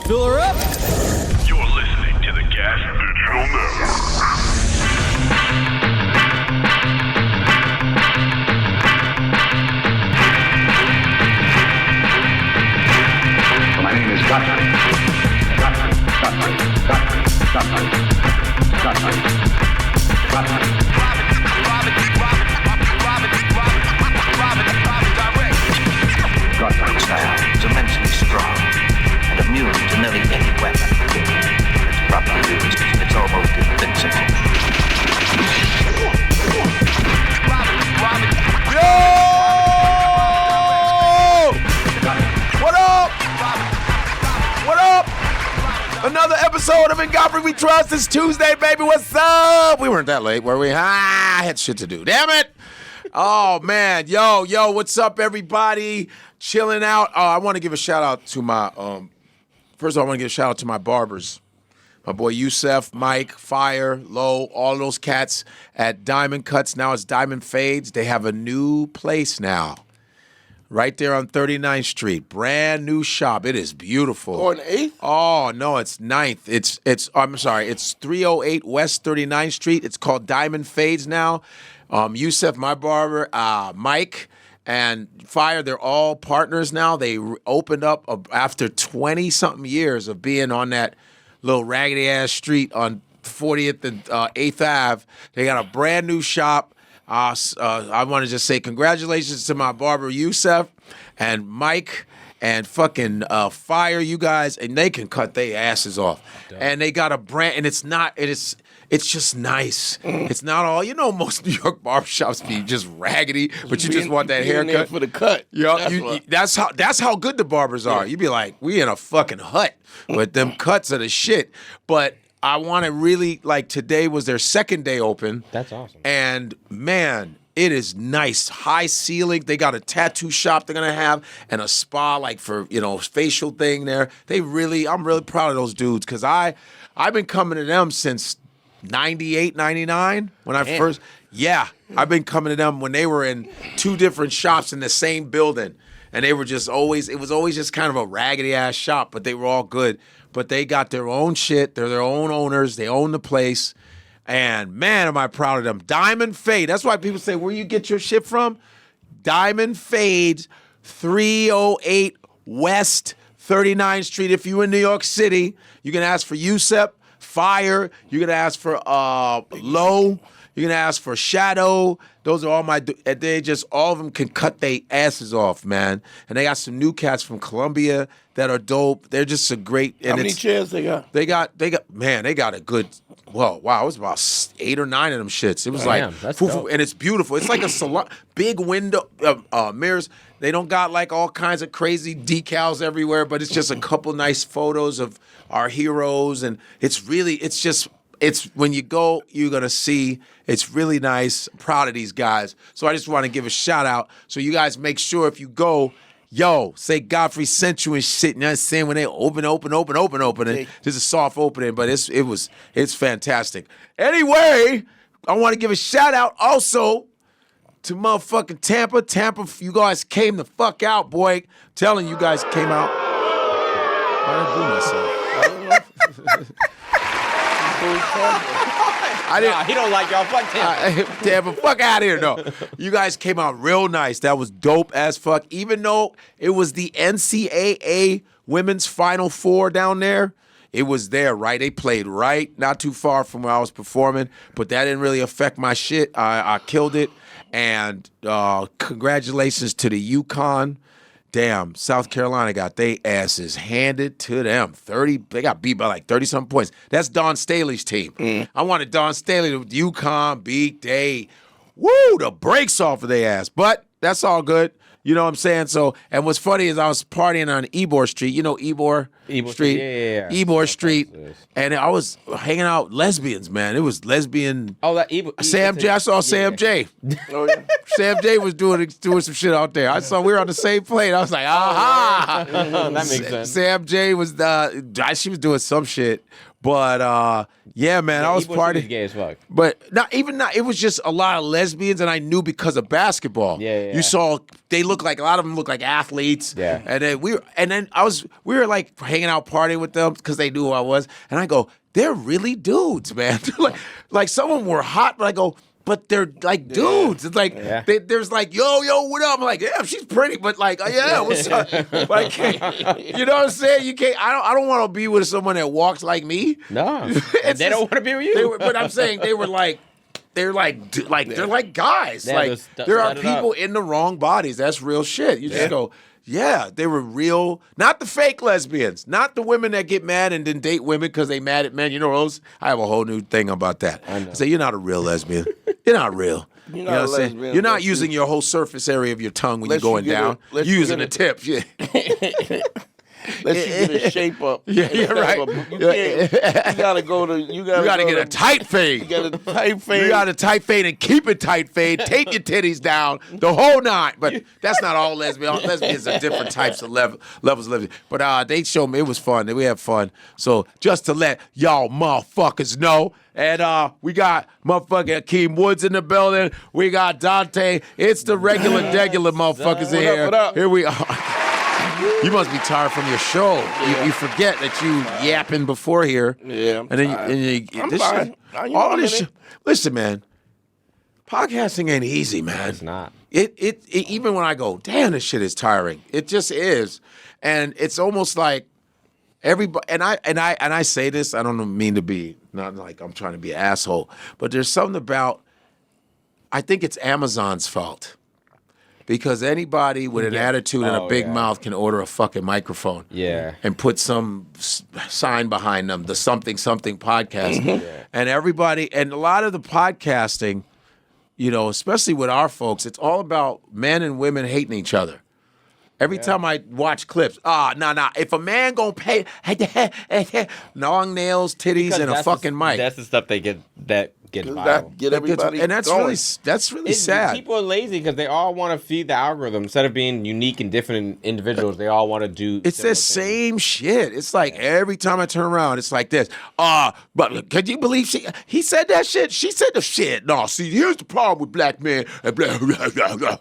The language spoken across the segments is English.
Fill her up. You're listening to the Gas Digital Network. My name is Godfrey. Godfrey's style is immensely strong and immune to nearly any weapon. It's properly used, it's almost invincible. What up? What up? Another episode of In Godfrey We Trust. It's Tuesday, baby. What's up? We weren't that late, were we? I had shit to do. Damn it. Oh, man. Yo, what's up, everybody? Chilling out. Oh, I want to give a shout out to my, first of all, I want to give a shout out to my barbers. My boy Yusef, Mike, Fire, Low, all those cats at Diamond Cuts. Now it's Diamond Fades. They have a new place now. Right there on 39th Street. Brand new shop. It is beautiful. On 8th? Oh, no, it's 9th. I'm sorry. It's 308 West 39th Street. It's called Diamond Fades now. Yusef, my barber, Mike, and Fire, they're all partners now. They opened up after 20-something years of being on that little raggedy-ass street on 40th and 8th Ave. They got a brand new shop. I want to just say congratulations to my barber, Yusef, and Mike, and fucking Fire, you guys, and they can cut their asses off. And they got a brand, and it's just nice. It's not all, most New York barbershops be just raggedy, but you just want that haircut. For the cut. That's how good the barbers are. You be like, we in a fucking hut, but them cuts are the shit. But I want to really, today was their second day open. That's awesome. And, man, it is nice. High ceiling. They got a tattoo shop they're going to have and a spa, for, facial thing there. I'm really proud of those dudes because I've been coming to them since 98, 99 when I first, I've been coming to them when they were in two different shops in the same building. And they were just it was always just kind of a raggedy ass shop, but they were all good. But they got their own shit. They're their own owners. They own the place. And man, am I proud of them. Diamond Fade. That's why people say, where you get your shit from? Diamond Fades, 308 West 39th Street. If you're in New York City, you can ask for Yusef, Fire. You're going to ask for Low. You're going to ask for Shadow. Those are all all of them can cut their asses off, man. And they got some new cats from Colombia that are dope. They're just a great. How many chairs they got? They got a good, it was about 8 or 9 of them shits. It was that's dope. And it's beautiful. It's like a salon, big window, mirrors. They don't got all kinds of crazy decals everywhere, but it's just a couple nice photos of our heroes. And it's when you go, you're going to see it's really nice. I'm proud of these guys. So I just want to give a shout out. So you guys make sure if you go, say Godfrey sent you and shit. You know what I'm saying? When they open. This is a soft opening, but it's fantastic. Anyway, I want to give a shout out also to motherfucking Tampa. Tampa, you guys came the fuck out, boy. I'm telling you guys came out. I didn't boo myself. He don't like y'all. Fuck Tampa. Tampa, fuck out of here, no. You guys came out real nice. That was dope as fuck. Even though it was the NCAA Women's Final Four down there, it was there, right? They played right, not too far from where I was performing, but that didn't really affect my shit. I killed it. And congratulations to the UConn. Damn, South Carolina got they asses handed to them. They got beat by 30-something points. That's Dawn Staley's team. I wanted Dawn Staley to UConn beat the brakes off of their ass. But that's all good. You know what I'm saying? So, and what's funny is I was partying on Ober Street. You know Ober Street? Yeah. Ober Street. And I was hanging out lesbians, man. It was lesbian. Oh, that Ober. Sam J. I saw Sam J. Oh, yeah. Sam J. was doing some shit out there. I saw we were on the same plane. I was like, aha. That makes sense. Sam J. was she was doing some shit. But yeah, man, I was partying. Gay as fuck. But it was just a lot of lesbians, and I knew because of basketball. Yeah. You saw they look like a lot of them look like athletes. Yeah. And then we were like hanging out partying with them because they knew who I was, and I go, they're really dudes, man. like some of them were hot, but I go, but they're like dudes. It's like there's like yo, what up? I'm like, yeah, she's pretty, but like, yeah, what's up? Like, you know what I'm saying? You can't. I don't want to be with someone that walks like me. No, they don't want to be with you. But I'm saying they're like guys. Yeah, like there are people in the wrong bodies. That's real shit. You just go. Yeah, they were real, not the fake lesbians, not the women that get mad and then date women because they mad at men. You know those? I have a whole new thing about that. I say, you're not a real lesbian. You're not real. You're know what I'm saying? You're not using your whole surface area of your tongue when you're going down. You're using the tips. Yeah. Let's get a shape up. Yeah, you're right. You gotta go to. You gotta get a tight fade. You got a tight fade. You got a tight fade and keep it tight fade. Take your titties down the whole nine. But that's not all lesbians. All lesbians are different types of levels of lesbians. But they showed me it was fun. We had fun. So just to let y'all motherfuckers know. And we got motherfucking Akeem Woods in the building. We got Dante. It's the regular motherfuckers in here. What up? Here we are. You must be tired from your show. Yeah. You forget that you yapping before here. Yeah, I'm and then tired. you, I'm this fine. shit, You know all I'm this in shit. it. Listen, man. Podcasting ain't easy, man. It's not. It even when I go, damn, this shit is tiring. It just is, and it's almost like everybody. And I say this. I don't mean to be not like I'm trying to be an asshole, but there's something about. I think it's Amazon's fault. Because anybody with an attitude and a big mouth can order a fucking microphone. Yeah. And put some sign behind them, the something podcast. And everybody, and a lot of the podcasting, you know, especially with our folks, it's all about men and women hating each other. Every time I watch clips, nah. If a man gonna pay, long nails, titties, Because and a fucking mic. That's the stuff they get viral. Get everybody. And that's going. really sad. People are lazy because they all want to feed the algorithm. Instead of being unique and different individuals, they all want to do. It's the same shit. It's like every time I turn around, it's like this. But could you believe he said that shit? She said the shit. No, see, here's the problem with black men. And blah, blah, blah, blah.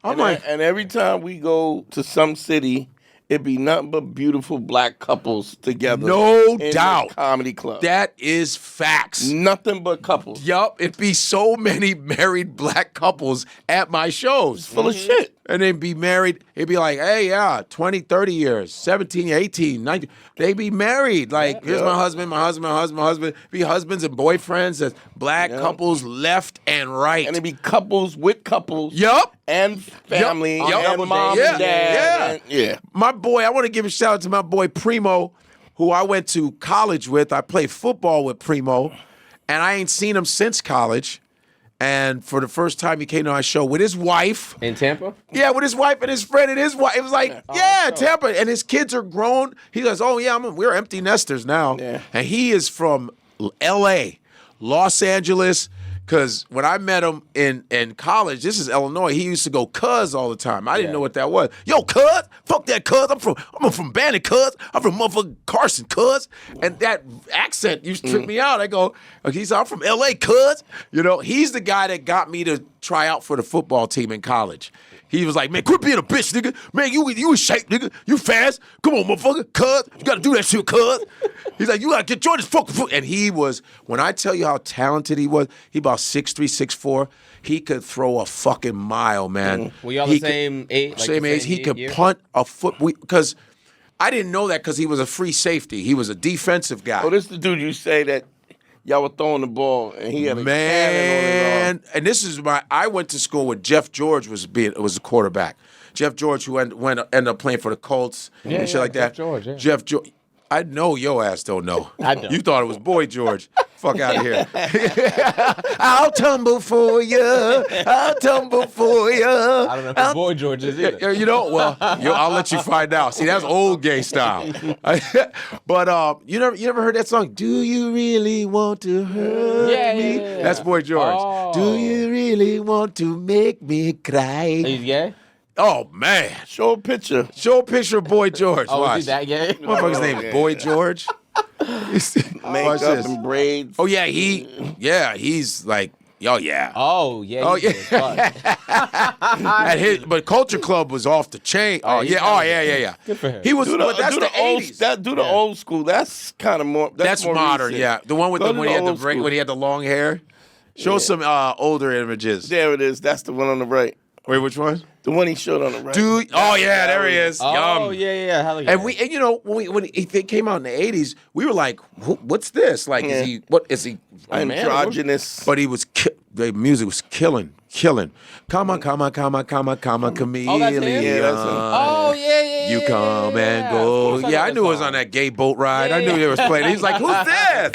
And every time we go to some city, it be nothing but beautiful black couples together. No in doubt. The comedy club. That is facts. Nothing but couples. Yup, it'd be so many married black couples at my shows. Full of shit. And they'd be married. It'd be like, hey, 20, 30 years, 17, 18, 19. They'd be married. Like, here's my husband. Be husbands and boyfriends. There's black couples left and right. And it'd be couples with couples. Yup. And family. Yup. And mom and dad. Yeah. My boy, I want to give a shout out to my boy Primo, who I went to college with. I played football with Primo, and I ain't seen him since college. And for the first time, he came to our show with his wife. In Tampa? Yeah, with his wife and his friend and his wife. It was like, Tampa. And his kids are grown. He goes, we're empty nesters now. Yeah. And he is from L.A., Los Angeles. Because when I met him in college, this is Illinois, he used to go cuz all the time. I didn't know what that was. Yo, cuz? Fuck that cuz. I'm from Banner, cuz. I'm from motherfucking Carson, cuz. And that accent used to trip me out. I go, I'm from L.A., cuz. You know, he's the guy that got me to try out for the football team in college. He was like, man, quit being a bitch, nigga. Man, you in shape, nigga. You fast. Come on, motherfucker. Cuz. You got to do that shit, cuz. He's like, you got to join this fucking foot. And he was, when I tell you how talented he was, he about 6'3", 6'4". He could throw a fucking mile, man. Were y'all the same age? Like Same age. He could punt a foot. Because I didn't know that because he was a free safety. He was a defensive guy. Oh, this is the dude you say that y'all were throwing the ball and he had a cannon on his arm. And this is I went to school with Jeff George was a quarterback. Jeff George, who ended up playing for the Colts and shit like that. Jeff George. I know your ass don't know. I don't. You thought it was Boy George. Fuck out of here. I'll tumble for you. I'll tumble for you. I don't know if it's Boy George is either. You know, well, I'll let you find out. See, that's old gay style. But you never heard that song? Do you really want to hurt me? Yeah. That's Boy George. Oh. Do you really want to make me cry? He's gay? Oh man! Show a picture. Show a picture of Boy George. Oh, Watch. is he that gay? Motherfucker's name is Boy George. Watch Makeup this. and braids. Oh yeah, he's like, yeah. Oh yeah. Oh, he yeah. did, but But Culture Club was off the chain. Oh he's yeah. Oh yeah. Good for him. He was. Do But that's do the old, 80s. the old school. That's kind of more. That's more modern. recent. Yeah, the one with Go the to when he had the old break, school. when he had the long hair. Show some older images. There it is. That's the one on the right. Wait, which one? The one he showed on the right. Dude. Oh yeah, there he is. Oh Yum. yeah. Hell yeah. And you know, when they came out in the '80s, we were like, "What's this? Like, Yeah. is he a man? Androgynous. But he was, the music was killing. Come on, chameleon. Oh, that's him? Yeah, that's him. Oh yeah. You come and Of go. course I Yeah, know I that knew it was song. on that gay boat ride. I Yeah, knew yeah. it was playing. He's like, "Who's this?"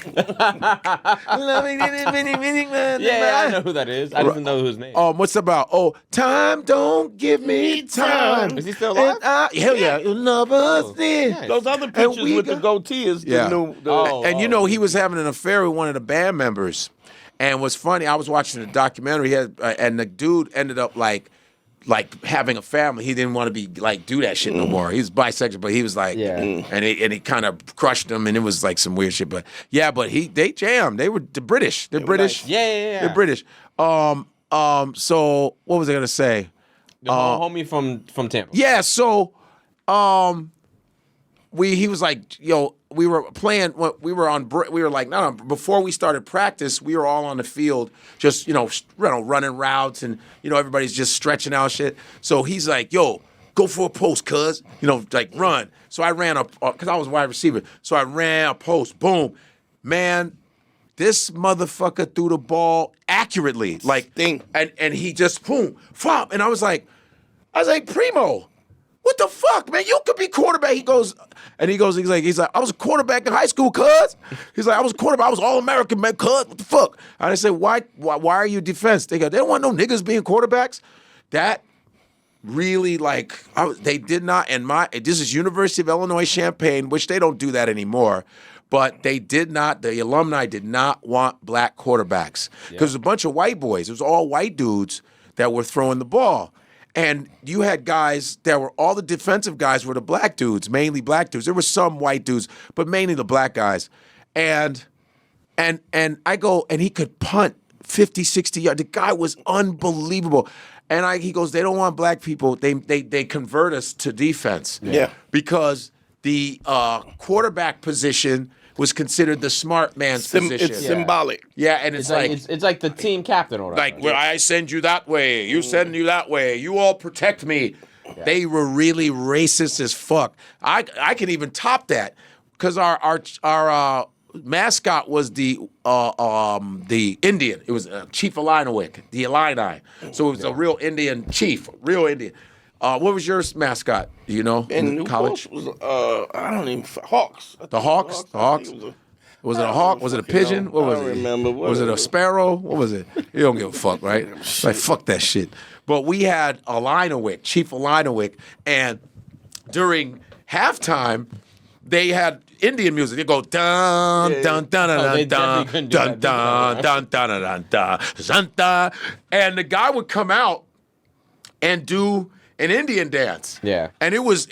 Yeah, I know who that is. I didn't know his name. What's about? Oh, time don't give me time. Is he still alive? Hell yeah, you'll love us then. nice. Those other pictures we with the got- goatee is the Yeah. new. The, Oh. And you know, he was having an affair with one of the band members. And what's funny, I was watching a documentary, he had, and the dude ended up like having a family. He didn't want to be like do that shit no more. He was bisexual, but he was like, Yeah. and he kind of crushed him, and it was like some weird shit. But yeah, but they jammed. They were the British. They're British. Yeah. They're British. So what was I gonna say? The homie from Tampa. Yeah, so he was like, yo, we were playing, we were like, no, before we started practice, we were all on the field, just, running routes, and, everybody's just stretching out shit. So he's like, yo, go for a post, cuz, like run. So I ran because I was wide receiver. So I ran a post, boom. Man, this motherfucker threw the ball accurately. Like, Ding. and he just, boom, flop. And I was like, Primo, what the fuck, man? You could be quarterback. He's like, I was a quarterback in high school, cuz. He's like, I was a quarterback. I was All-American, man, cuz. What the fuck? And I said, why are you defense? They don't want no niggas being quarterbacks. That really, they did not, this is University of Illinois Champaign, which they don't do that anymore. But the alumni did not want black quarterbacks. Because it was a bunch of white boys. It was all white dudes that were throwing the ball. And you had guys that were, all the defensive guys were the black dudes, mainly black dudes. There were some white dudes, but mainly the black guys. And I go, and he could punt 50, 60 yards. The guy was unbelievable. And he goes, they don't want black people. They convert us to defense. Yeah. Because the quarterback position was considered the smart man's position. It's symbolic. Yeah, and it's like it's like the team captain or whatever. well, I send you that way, you send you that way, you all protect me. Yeah. They were really racist as fuck. I can even top that because our mascot was the Indian. It was Chief Illiniwek, the Illini. So it was a real Indian chief, real Indian. What was your mascot? Do you know? And in college? was I don't even Hawks. The Hawks? The Hawks? Was it a hawk? Was it a pigeon? What was it? I don't remember. Was it a sparrow? What was it? You don't give a fuck, right? Like, fuck that shit. But we had Chief Illiniwek, and during halftime, they had Indian music. They go dun dun dun dun dun dun dun dun dun dun dun dun, and the guy would come out and do an Indian dance. Yeah. And it was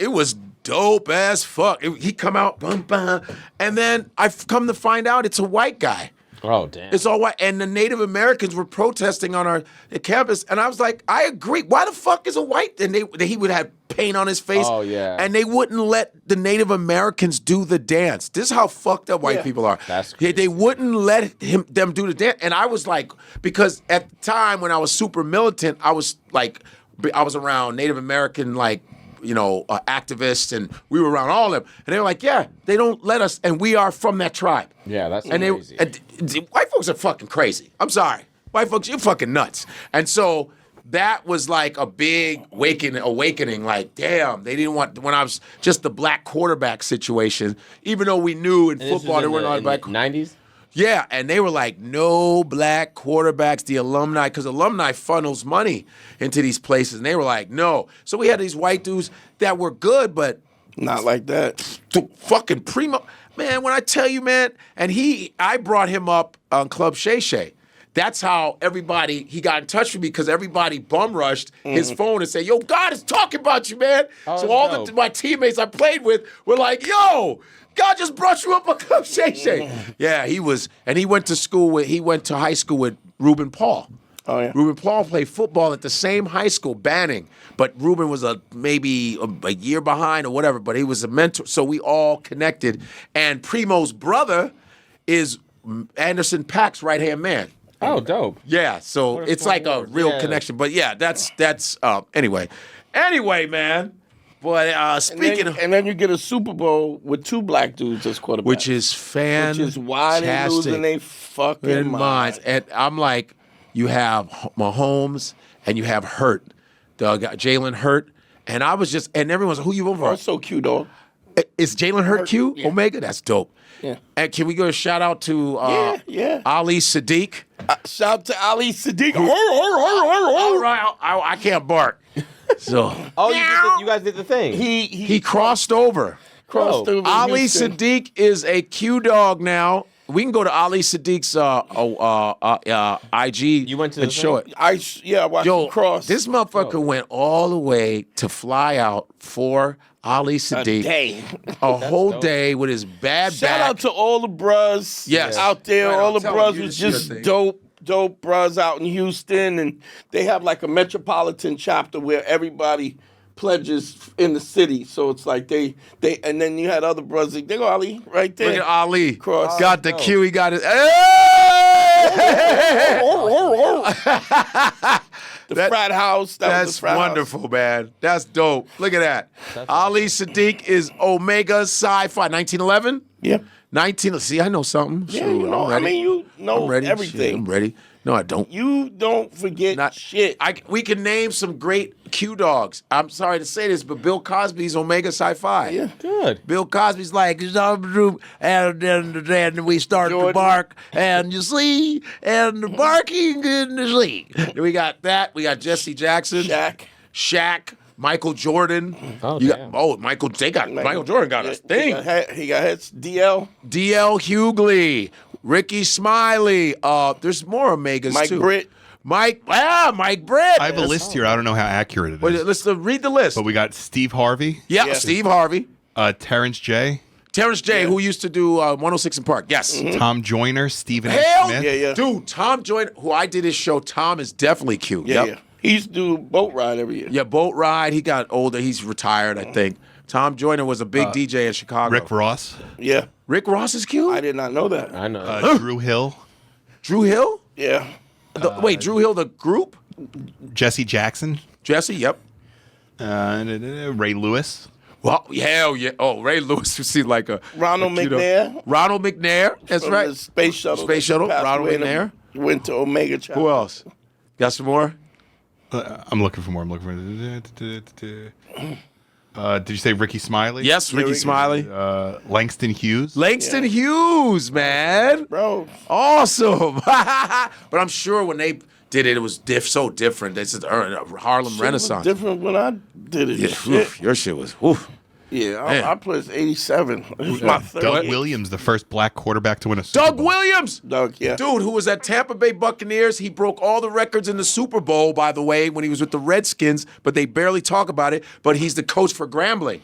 dope as fuck. He come out, bum, bum, and then I've come to find out it's a white guy. Oh, damn. It's all white. And the Native Americans were protesting on our campus. And I was like, I agree. Why the fuck is a white? And he would have paint on his face. Oh, yeah. And they wouldn't let the Native Americans do the dance. This is how fucked up white people are. That's They wouldn't let them do the dance. And I was like, because at the time when I was super militant, I was around Native American, activists, and we were around all of them. And they were like, yeah, they don't let us, and we are from that tribe. Yeah, that's and crazy. White folks are fucking crazy. I'm sorry. White folks, you're fucking nuts. And so that was like a big awakening, like, damn, they didn't want, when I was just the black quarterback situation, even though we knew in football there were not black. 90s? Yeah, and they were like, no black quarterbacks, the alumni, because alumni funnels money into these places, and they were like, no. So we had these white dudes that were good, but not like that. Fucking primo. Man, when I tell you, man, and I brought him up on Club Shay Shay. That's how he got in touch with me, because everybody bum rushed his phone and said, yo, God is talking about you, man. Oh, so all dope. my teammates I played with were like, yo, God just brought you up a Shay Shay. Yeah, he was, and he went to high school with Reuben Paul. Oh, yeah. Reuben Paul played football at the same high school, Banning, but Reuben was maybe a year behind or whatever, but he was a mentor, so we all connected. And Primo's brother is Anderson .Paak's right-hand man. Oh, dope. Yeah, so What a it's like a small real world. connection. But yeah, that's anyway. Anyway, man. But speaking of, and then you get a Super Bowl with 2 black dudes as quarterbacks. which is fantastic. Which is why they losing they fucking in minds. minds. And I'm like, you have Mahomes and you have Hurt, the guy, Jalen Hurt, and I was just, and everyone's like, who you voting for? That's so cute, dog. Is Jalen Hurt Q? Yeah. Omega? That's dope. Yeah. And can we go a shout out to Yeah. Ali Siddiq? Shout out to Ali Siddiq. All right, I can't bark. So Oh, you guys did the thing. he crossed over. crossed through Ali Houston. Siddiq is a Q dog now. We can go to Ali Siddiq's IG You went to and the show thing? it. I watched Yo, him cross this motherfucker went all the way to fly out for Ali a Siddiq day. a whole dope. day with his bad Shout back. out to all the bros Yes. out there. Right all on. the Tell bros them you was did your just thing. dope bros out in Houston, and they have like a metropolitan chapter where everybody pledges in the city. So it's like they and then you had other bros. They go Ali right there. Look at Ali. Cross. Got the Q. He got it. The frat house. That was That's the frat wonderful, man. That's dope. Look at that. Ali Siddiq is Omega Psi Phi. 1911? House. Yeah. 19. See, I know something. Yeah, Shoot, you know. I'm I ready. mean, you know I'm ready. everything. Shit, I'm ready. No, I don't. You don't forget Not shit. We can name some great Q dogs. I'm sorry to say this, but Bill Cosby's Omega Psi Phi. Yeah. Good. Bill Cosby's like, and then we start to Jordan. bark, and you see, and the barking in the sleep. We got that. We got Jesse Jackson, Shaq, Michael Jordan. Oh, You damn. Michael Jordan got a thing. He got hits. DL. D.L. Hughley, Ricky Smiley. There's more Omegas Mike too. Britt. Mike Britt. I have a list here. I don't know how accurate it Wait, is. let's read the list. But we got Steve Harvey, Yeah, Steve Harvey. Terrence J, Terrence J, who used to do 106 in Park. Yes. Tom Joyner, Stephen A. Hell Smith. Yeah. Dude, Tom Joyner, who I did his show, Tom is definitely cute. Yeah, Yep. yeah. He used to do boat ride every year. Yeah, boat ride. He got older. He's retired, I think. Tom Joyner was a big DJ in Chicago. Rick Ross, Yeah. Rick Ross is cute? I did not know that. I know. Drew Hill, Drew Hill? Yeah. Wait, Drew Hill, the group? Jesse Jackson, Jesse, yep. Ray Lewis. Well, hell yeah. Oh, Ray Lewis, you see like a Ronald cute- McNair. Ronald McNair, that's From right. the space shuttle. Space shuttle, Passed Ronald away and McNair. Went to Omega Chapter. Who else? Got some more? I'm looking for more. Did you say Ricky Smiley? Yes, Ricky Smiley. Langston Hughes. Langston Hughes, man. Bro. Awesome. But I'm sure when they did it, it was so different. This is Harlem Shit Renaissance. was different when I did it. Yeah, Shit. oof, your shit was. Oof. Yeah, Man. I played 87. It was my third. Doug Williams, the first black quarterback to win a Super Doug Bowl. Williams. Doug, yeah. Dude, who was at Tampa Bay Buccaneers. He broke all the records in the Super Bowl, by the way, when he was with the Redskins, but they barely talk about it. But he's the coach for Grambling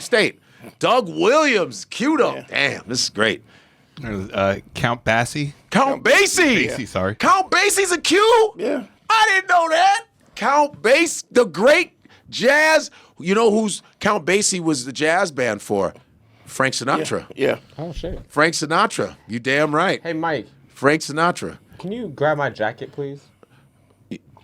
State. Doug Williams, cute up. Damn, this is great. Count Basie. Count Basie. Basie, sorry. Count Basie's a Q? Yeah. I didn't know that. Count Basie, the great jazz. You know who's Count Basie was the jazz band for? Frank Sinatra. Yeah. Oh shit. Frank Sinatra. You damn right. Hey Mike, Frank Sinatra. can you grab my jacket, please?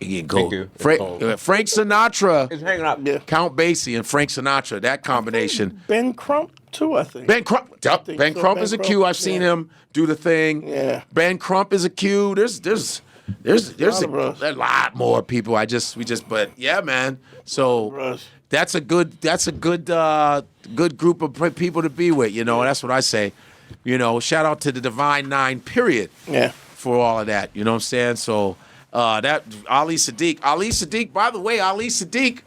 You go. Thank you. Frank, It's cold. Frank Sinatra, It's hanging up. Yeah. Count Basie, and Frank Sinatra. That combination. Ben Crump, too, I think. Ben Crump. Yep. think Ben so. Crump Ben is a Crump, Q. I've seen yeah. him do the thing. Yeah. Ben Crump is a Q. There's lot of bros. a lot more people. But yeah, man. So Bros. that's a good good group of people to be with. You know, that's what I say. You know, shout out to the Divine Nine. Period. Yeah. For all of that, you know what I'm saying? So that Ali Siddiq. By the way, Ali Siddiq,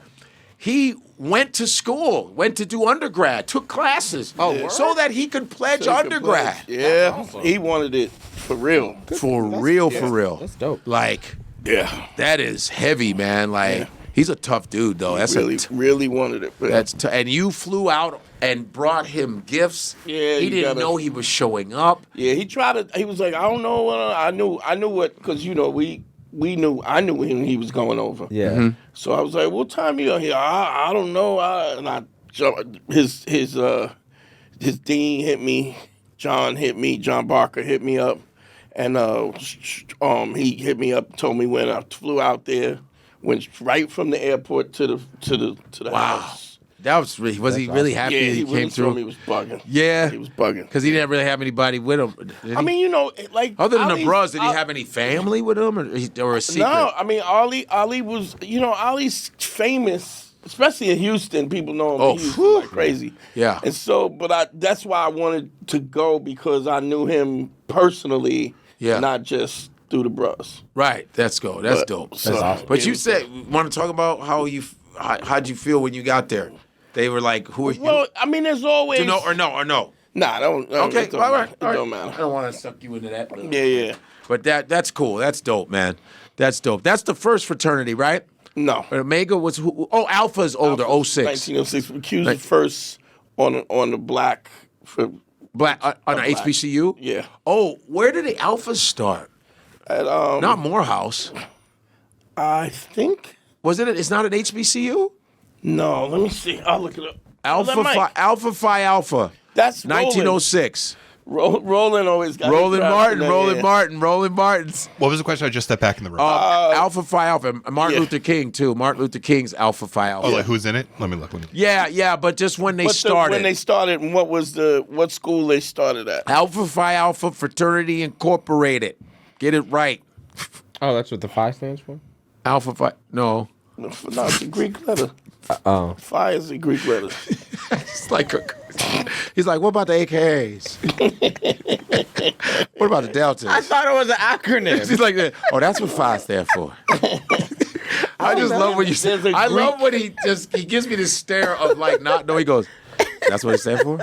he went to school, went to do undergrad, took classes, so that he could pledge So he could undergrad. play. Yeah. He wanted it for real. For real. That's dope. Like Yeah. that is heavy, man. Like He's a tough dude, though. That's really wanted it. Man. and you flew out and brought him gifts. Yeah, he you didn't gotta- know he was showing up. Yeah, he tried to. He was like, I don't know. I knew what, because you know we knew. I knew when he was going over. Yeah. Mm-hmm. So I was like, what time you on here? I don't know. And I jumped. His dean hit me. John hit me. John Barker hit me up, and he hit me up, told me when I flew out there. Went right from the airport to the house. That was he really happy Yeah, that he really came told through? me he was bugging. Yeah. He was bugging. Because he didn't really have anybody with him. Did he? I mean, you know, like other than the Ali's- bros, did he have any family with him or a secret? No, I mean Ali was, you know, Ali's famous, especially in Houston. People know him Oh, in Houston whew. like crazy. Yeah. And so, but that's why I wanted to go, because I knew him personally, Yeah. not just through the bros. Right. That's good. That's But- dope. so- That's awesome. But Yeah. you said, want to talk about how'd you feel when you got there? They were like, who are you? Well, I mean, there's always To know or no? Nah, don't. Okay, it don't all right. matter. It don't matter. I don't want to suck you into that. Yeah. But that's cool. That's dope, man. That's dope. That's the first fraternity, right? No. But Omega was who? Oh, Alpha's older, 06. 1906. Accused was first on the black. Black on the black. HBCU? Yeah. Oh, where did the Alphas start? At, Not Morehouse. I think. Was it? It's not an HBCU? No, let me see. I'll look it up. Alpha that might- Phi Alpha. That's 1906. Roland always got Roland his Martin, draft in Roland there. Martin, Roland Martins. What was the question? I just stepped back in the room. Alpha Phi Alpha. Martin Yeah. Luther King, too. Martin Luther King's Alpha Phi Alpha. oh, like who's in it? Let me look. Yeah, but just when they But started. when they started, and what school they started at? Alpha Phi Alpha Fraternity Incorporated. Get it right. Oh, that's what the Phi stands for? Alpha Phi. No. No, it's a Greek letter. Oh. Phi is a Greek letter. It's like he's like, what about the AKAs? What about the Deltas? I thought it was an acronym. He's like, oh, that's what Phi stand for. I just love when you say. There's a I Greek- love when he gives me this stare of like not knowing. He goes, that's what it stand for.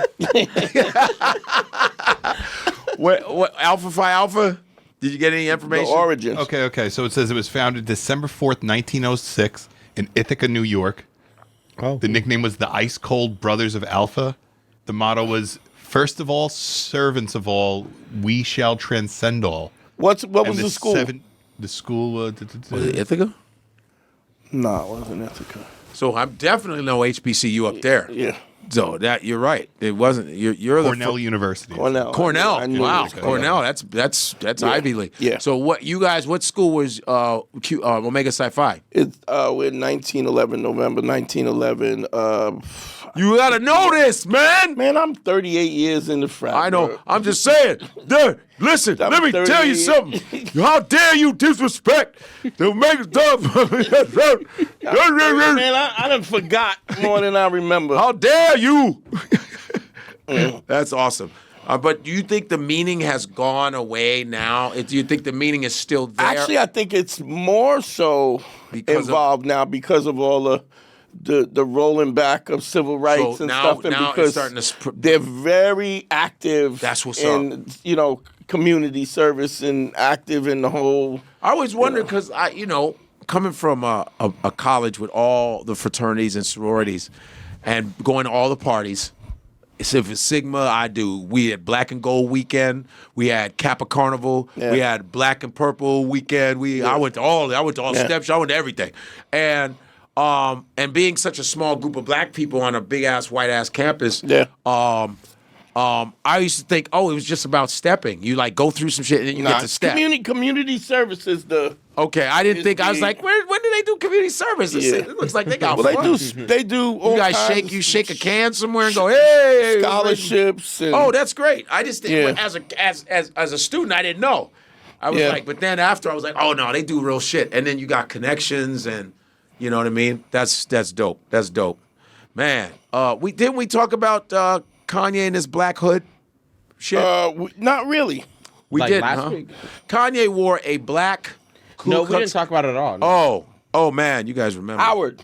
What Alpha Phi Alpha? Did you get any The information? origins. Okay. So it says it was founded December 4th, 1906 in Ithaca, New York. Oh. The nickname was the Ice Cold Brothers of Alpha. The motto was, first of all, servants of all, we shall transcend all. What And was the school? The school... Was it Ithaca? No, it wasn't Ithaca. So I'm definitely no HBCU up there. Yeah. So that you're right. It wasn't. You're Cornell the University. Cornell. I knew Wow. it was Cornell. That's Ivy League. Yeah. So what school was Omega Psi Phi? It's we're 1911, November 1911. You gotta know this, man. Man, I'm 38 years in the frat. I know. bro. I'm just saying. Listen, I'm let me tell you 38. something. How dare you disrespect the Omega Man, I done forgot more than I remember. How dare you? That's awesome. But do you think the meaning has gone away now? Do you think the meaning is still there? Actually, I think it's more so Because of- involved now because of all the rolling back of civil rights So and now- stuff, and now it's because starting to they're very active. That's what's in, community service and active in the whole. I always wonder because coming from a college with all the fraternities and sororities, and going to all the parties. So if it's Sigma, I do. We had Black and Gold weekend. We had Kappa Carnival. Yeah. We had Black and Purple weekend. I went to all. I went to all Yeah. steps. I went to everything. And being such a small group of black people on a big ass white ass campus. Yeah. I used to think, it was just about stepping. You like go through some shit and then you get to step. Community service is the. Okay, I didn't It's think. I was big. like, when do they do community service? Yeah. It looks like they got Well, fun. they do. All You guys kinds shake of a can somewhere and go, hey, scholarships. And, Oh, that's great. I just think Yeah. as a student, I didn't know. I was Yeah. like, but then after I was like, oh no, they do real shit. And then you got connections, and you know what I mean. That's dope. That's dope, man. We talk about Kanye and his black hood shit. not really. We Like did, last huh? week? Kanye wore a black. Ku No, we Klux- didn't talk about it at all. No. Oh man, you guys remember Howard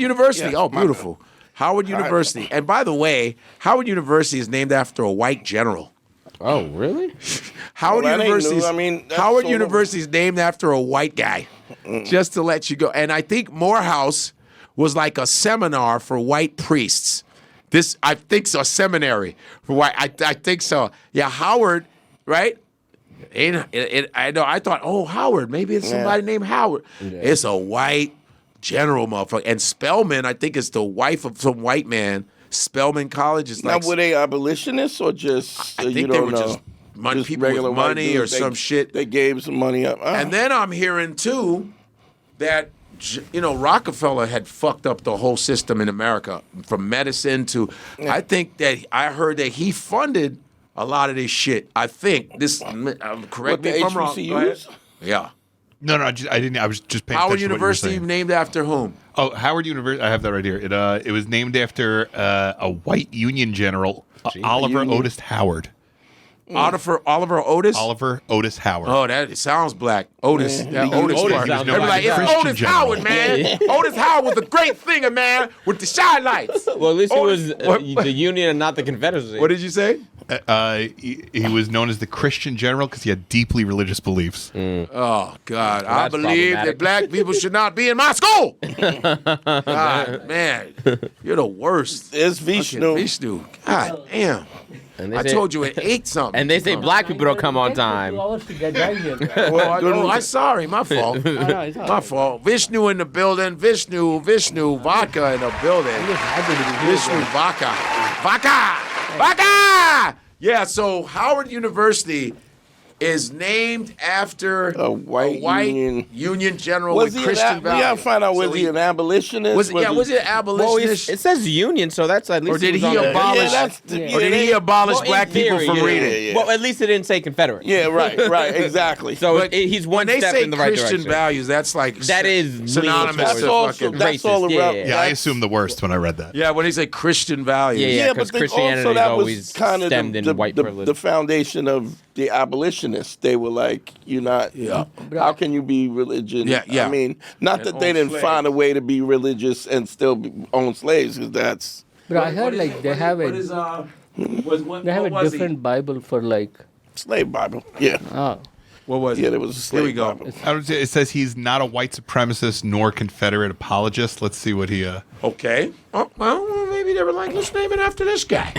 University. Yeah, Oh, my beautiful. Howard University. And by the way, Howard University is named after a white general. Oh, really? Howard Well, that ain't University's, new. I mean, that's Howard sort of- University is named after a white guy, just to let you go. And I think Morehouse was like a seminar for white priests. This, I think so, a seminary for white. I think so. Yeah, Howard, right? I know. I thought, oh, Howard. Maybe it's somebody named Howard. It's a white general motherfucker. And Spelman, I think, is the wife of some white man. Spelman College is Now, like. were they abolitionists or just I you think they don't were know? just money, Just people with regular white money or dudes, some shit. They gave some money up. And then I'm hearing too that Rockefeller had fucked up the whole system in America from medicine to. I think that I heard that he funded a lot of this shit. I think this. Correct me the if I'm wrong. Go ahead. HBCUs? Yeah. No, I didn't. I was just paying Howard attention to what you were University saying. named after whom? Oh, Howard University. I have that right here. It was named after a white Union general, Oliver Otis Howard. Oliver Otis. Oliver Otis Howard. Oh, that it sounds black. Otis. That Otis Otis part. sounds They be black. like, it's Christian Otis general. Howard, man. Otis Howard was a great singer, man, with the shine lights. Well, at least it was What- the Union and not the Confederacy. What did you say? He was known as the Christian general because he had deeply religious beliefs. Oh God! I that's believe that problematic. black people should not be in my school. God, man, you're the worst. It's Fucking Vishnu. Vishnu. God damn! And they I say- told you it ate something. And they say black people don't come on 2 time. hours to get down here. I'm sorry. My fault. it's all My right. fault. Vishnu in the building. Vishnu, Vaka in the building. I'm just happy to be here. Vishnu, Vaka. Yeah. So Howard University is named after A white Union general Was with he Christian we gotta values. find out, was So he an abolitionist? Was it an Well, abolitionist? it says Union, so that's at least. Or did was he on the- abolish- Yeah, that's Yeah. or did he abolish Well, in black people theory, from yeah. reading? Yeah. Well, at least it didn't say Confederate. Yeah, right, exactly. So But he's one when they step say in the right Christian direction. values, that's like That is synonymous leaning that's to towards also fucking. that's all racist, around. yeah. Yeah, I assumed the worst when I read that. Yeah, when they say Christian values. Yeah, but because then Christianity also that is was always kind of stemmed in white privilege. the foundation of the abolitionists. They were like, you're not. Yeah. How can you be religious? Yeah. I mean, not that they own didn't slaves. find a way to be religious and still own slaves, because that's But I heard like they have a they have a different Bible for like slave Bible. Yeah, What was yeah, it? there was a slave Here we go. Bible. It says he's not a white supremacist nor Confederate apologist. Let's see what he. Okay. Oh, well, maybe they were like, let's name it after this guy.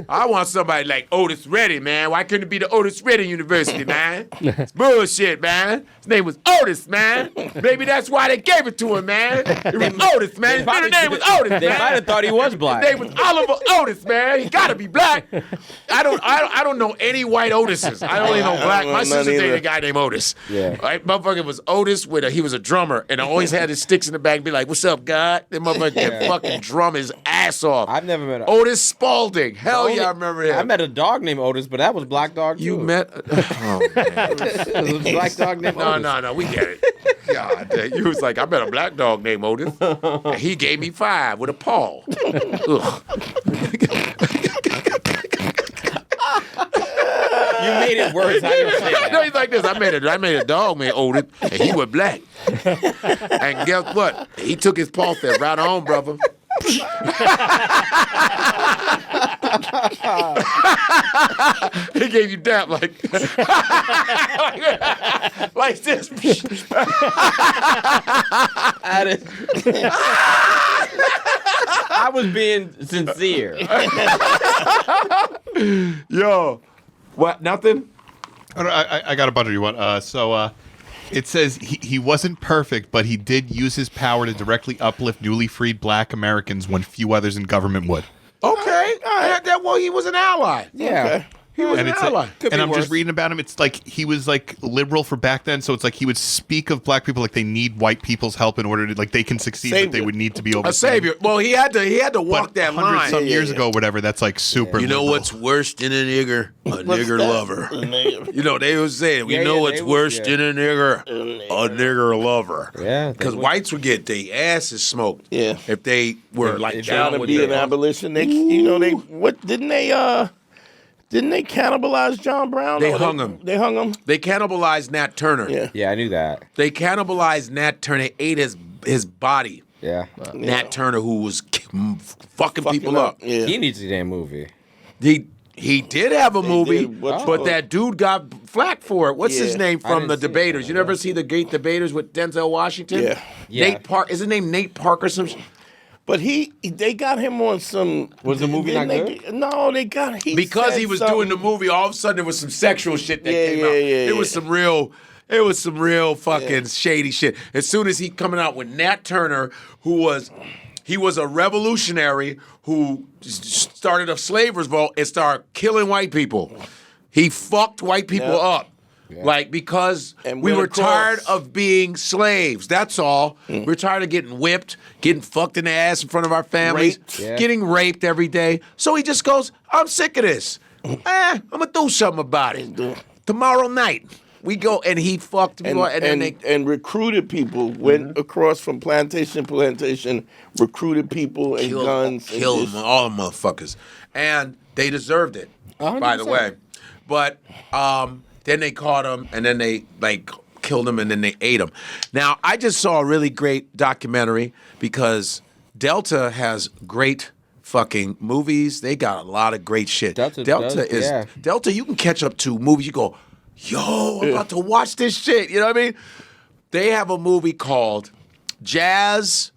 I want somebody like Otis Reddy, man. Why couldn't it be the Otis Reddy University, man? It's bullshit, man. His name was Otis, man. Maybe that's why they gave it to him, man. It was Otis, man. His middle name was Otis, They man. might have thought he was black. His name was Oliver Otis, man. He gotta be black. I don't know any white Otises. I only know black. know My none sister dated either. a guy named Otis. Yeah. Right? Motherfucker was Otis he was a drummer and always had his sticks in the back and be like, "What's up, God?" That motherfucker can fucking drum his ass off. I've never met Otis Spalding. Hell Only- yeah, I remember him. I met a dog named Otis, but that was Black Dog. You too. met? Oh man. It was a black dog named Otis. No, we get it. God, damn. You was like, I met a black dog named Otis, and he gave me 5 with a paw. Ugh. You made it worse. How you say No, that? he's like this. I made a dog named Otis, and he was black. And guess what? He took his paw theft right on, brother. He gave you that like this. I was being sincere. Yo, what? Nothing. I got a bunch of you want. It says he wasn't perfect, but he did use his power to directly uplift newly freed black Americans when few others in government would. Okay. Well, he was an ally. Yeah. Okay. He was And an it's ally. Could and be I'm worse. just reading about him. It's like he was like liberal for back then, so it's like he would speak of black people like they need white people's help in order to like they can succeed, but they Savior. would need to be over A savior. Well, he had to walk But that 100 line. some years ago, whatever. That's like super. You know liberal. what's worse than a nigger? A nigger that? lover. You know, they was saying, we Yeah, know yeah, what's they was- worse yeah. than a nigger? A nigger lover. Yeah. Because whites would get their asses smoked. Yeah. If they were like if down Trying to with be an their- abolition. They, didn't they cannibalize John Brown? They Or hung him. They hung him. They cannibalized Nat Turner. Yeah. Yeah, I knew that. They cannibalized Nat Turner. They ate his body. Yeah. Nat Turner, who was fucking people up. Yeah. He needs a damn movie. He He did have a movie, did. but that dude got flack for it. What's his Yeah. name from the didn't see it, Debaters? You never see the Great Debaters with Denzel Washington? Yeah. Yeah. Nate Park. Is his name Nate Park or some? But they got him on some. Was the movie not good? No, they got Because he was doing the movie, all of a sudden there was some sexual shit that came out. It was some real fucking shady shit. As soon as he coming out with Nat Turner, he was a revolutionary who started a slave revolt and started killing white people. He fucked white people up. Like, because And we went were across. tired of being slaves. That's all. We're tired of getting whipped, getting fucked in the ass in front of our families, Raped. Yeah. getting raped every day. So he just goes, I'm sick of this. I'm going to do something about it. Tomorrow night, we go, and he fucked me. And recruited people, went across from plantation to plantation, recruited people and guns. Killed and them, all the motherfuckers. And they deserved it, by the 100%. way. But then they caught him, and then they, killed him, and then they ate him. Now, I just saw a really great documentary because Delta has great fucking movies. They got a lot of great shit. Delta does, Delta, you can catch up to movies. You go, yo, I'm about to watch this shit. You know what I mean? They have a movie called Jazz.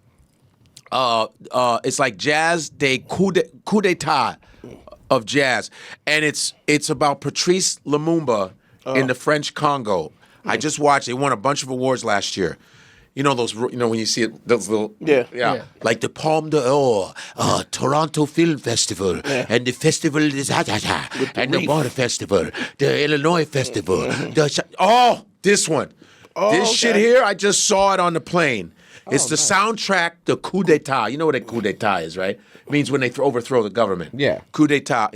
It's like Jazz de Coup d'etat of jazz, and it's about Patrice Lumumba in the French Congo. I just watched. They won a bunch of awards last year. You know those. You know when you see it, those little. Yeah. Like the Palme d'Or, Toronto Film Festival, and the Festival des and the Water Festival, the Illinois Festival. This one. This shit here, I just saw it on the plane. It's the soundtrack, the coup d'etat. You know what a coup d'etat is, right? It means when they overthrow the government. Yeah. Coup d'etat.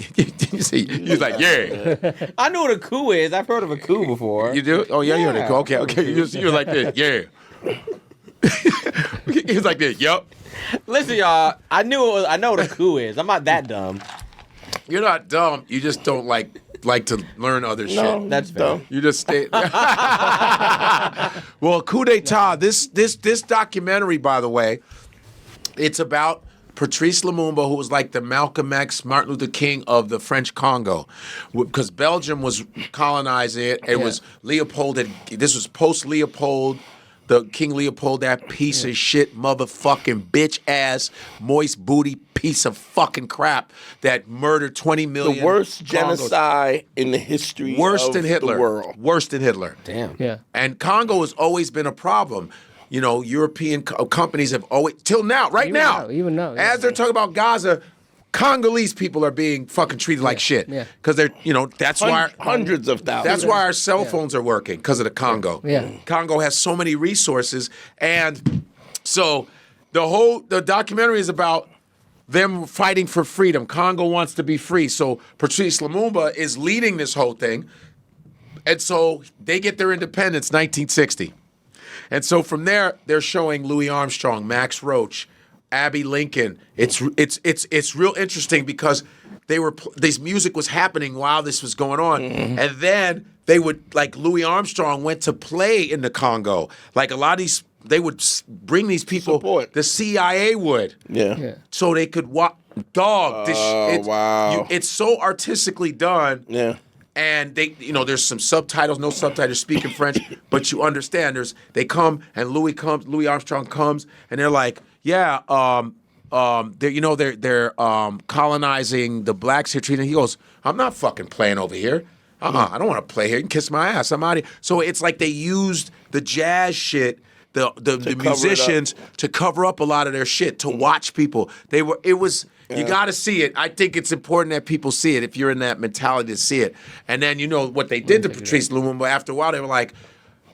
You see, he's like, yeah. I know what a coup is. I've heard of a coup before. You do? Oh, yeah, you heard a Yeah. coup. Okay. You're like this, yeah. He's like this, yup. Listen, y'all. I know what a coup is. I'm not that dumb. You're not dumb. You just don't like to learn other shit. That's fair. You just stay. Well, coup d'etat. This documentary, by the way, it's about Patrice Lumumba, who was like the Malcolm X, Martin Luther King of the French Congo, because Belgium was colonizing it. It was Leopold. This was post Leopold. The King Leopold, that piece of shit, motherfucking bitch ass, moist booty piece of fucking crap that murdered 20 million. The worst Congos. genocide in the history Worse of than Hitler. the world. Worse than Hitler. Damn. Yeah. And Congo has always been a problem. You know, European companies have always, till now, right now. Even now. Yeah. As they're talking about Gaza, Congolese people are being fucking treated like shit. Yeah. Because they're, that's why. Hundreds of thousands. That's why our cell phones are working, because of the Congo. Yeah. Congo has so many resources. And so the documentary is about them fighting for freedom. Congo wants to be free. So Patrice Lumumba is leading this whole thing. And so they get their independence 1960. And so from there, they're showing Louis Armstrong, Max Roach, Abby Lincoln. It's real interesting because this music was happening while this was going on, and then they would, like, Louis Armstrong went to play in the Congo. Like, a lot of these, they would bring these people. Support. The CIA would, Yeah. so they could watch. Dog, wow. it's so artistically done. Yeah. And they, there's some subtitles, no subtitles, speaking French, but you understand. They come and Louis Armstrong comes, and they're like, yeah, they're colonizing the blacks here, treating. He goes, I'm not fucking playing over here. I don't want to play here. You can kiss my ass. I'm out of here. So it's like they used the jazz shit, the musicians to cover up a lot of their shit, to watch people. You got to see it. I think it's important that people see it if you're in that mentality to see it. And then what they did to Patrice Lumumba, after a while, they were like,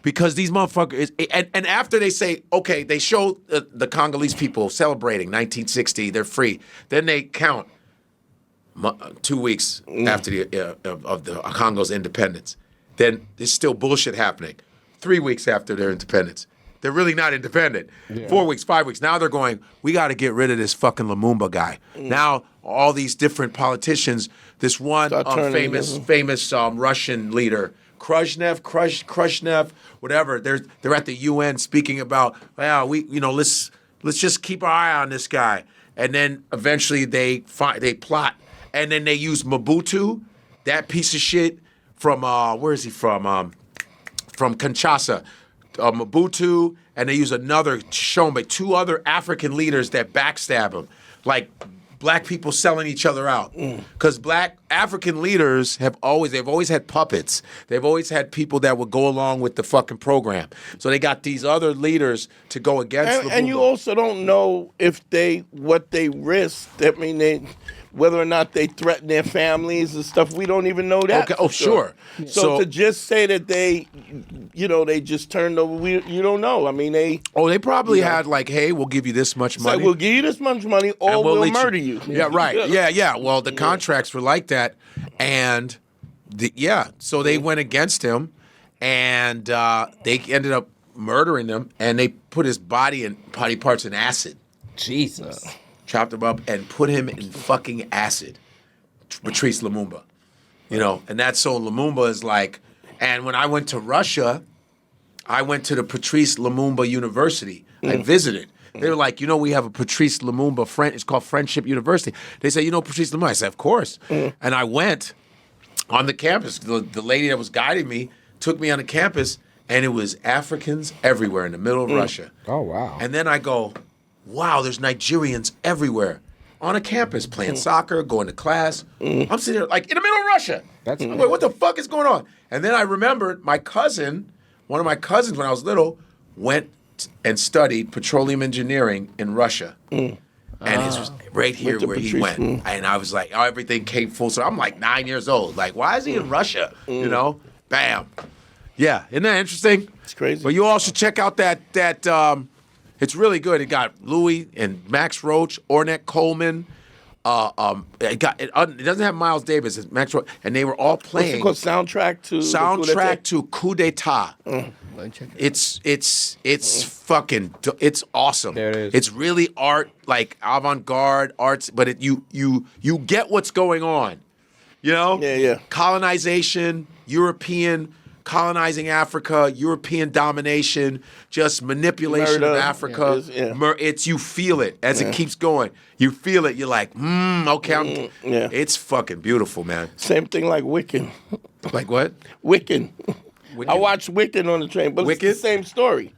because these motherfuckers, and after they say, okay, they show the Congolese people celebrating 1960, they're free. Then they count 2 weeks after of the Congo's independence. Then there's still bullshit happening. 3 weeks after their independence. They're really not independent. 4 weeks, 5 weeks. Now they're going, we got to get rid of this fucking Lumumba guy. Now all these different politicians, this one famous Russian leader, Khrushchev, whatever. They're at the UN speaking about, let's just keep our eye on this guy. And then eventually they plot, And then they use Mobutu, that piece of shit from where is he from? From Kinshasa. Mobutu, and they use another Shombe, 2 other African leaders that backstab him. Like black people selling each other out. Because black African leaders they've always had puppets. They've always had people that would go along with the fucking program. So they got these other leaders to go against Lumumba. And you also don't know what they risked. I mean, whether or not they threaten their families and stuff. We don't even know that. Okay. Oh, sure. So to just say that they just turned over, you don't know. I mean, they probably had like, hey, we'll give you this much money. Like, we'll give you this much money, or we'll murder you. Yeah, right. Yeah. Well, the contracts were like that, and so they went against him, and they ended up murdering him, and they put his body parts in acid. Jesus. Chopped him up and put him in fucking acid. Patrice Lumumba. And that's so Lumumba is like, and when I went to Russia, I went to the Patrice Lumumba University. I visited. They were like, we have a Patrice Lumumba it's called Friendship University. They said, Patrice Lumumba? I said, of course. And I went on the campus. The lady that was guiding me took me on the campus, and it was Africans everywhere in the middle of Russia. Oh, wow. And then I go, wow, there's Nigerians everywhere on a campus playing soccer, going to class. I'm sitting there like in the middle of Russia. I'm like, what the fuck is going on? And then I remembered one of my cousins when I was little, went and studied petroleum engineering in Russia. And it was right here where he went. And I was like, everything came full circle. I'm like 9 years old. Like, why is he in Russia? Bam. Yeah, isn't that interesting? It's crazy. But you all should check out that it's really good. It got Louis and Max Roach, Ornette Coleman. It doesn't have Miles Davis. It's Max Roach, and they were all playing. What's it called? Soundtrack to Coup d'Etat. It's fucking it's awesome. There it is. It's really art, like avant-garde arts, but you get what's going on. Yeah. Colonization, European. Colonizing Africa, European domination, just manipulation of Africa. You feel it as it keeps going. You feel it. You're like, okay. It's fucking beautiful, man. Same thing like Wiccan. Like what? Wiccan. I watched Wiccan on the train, but it's the same story.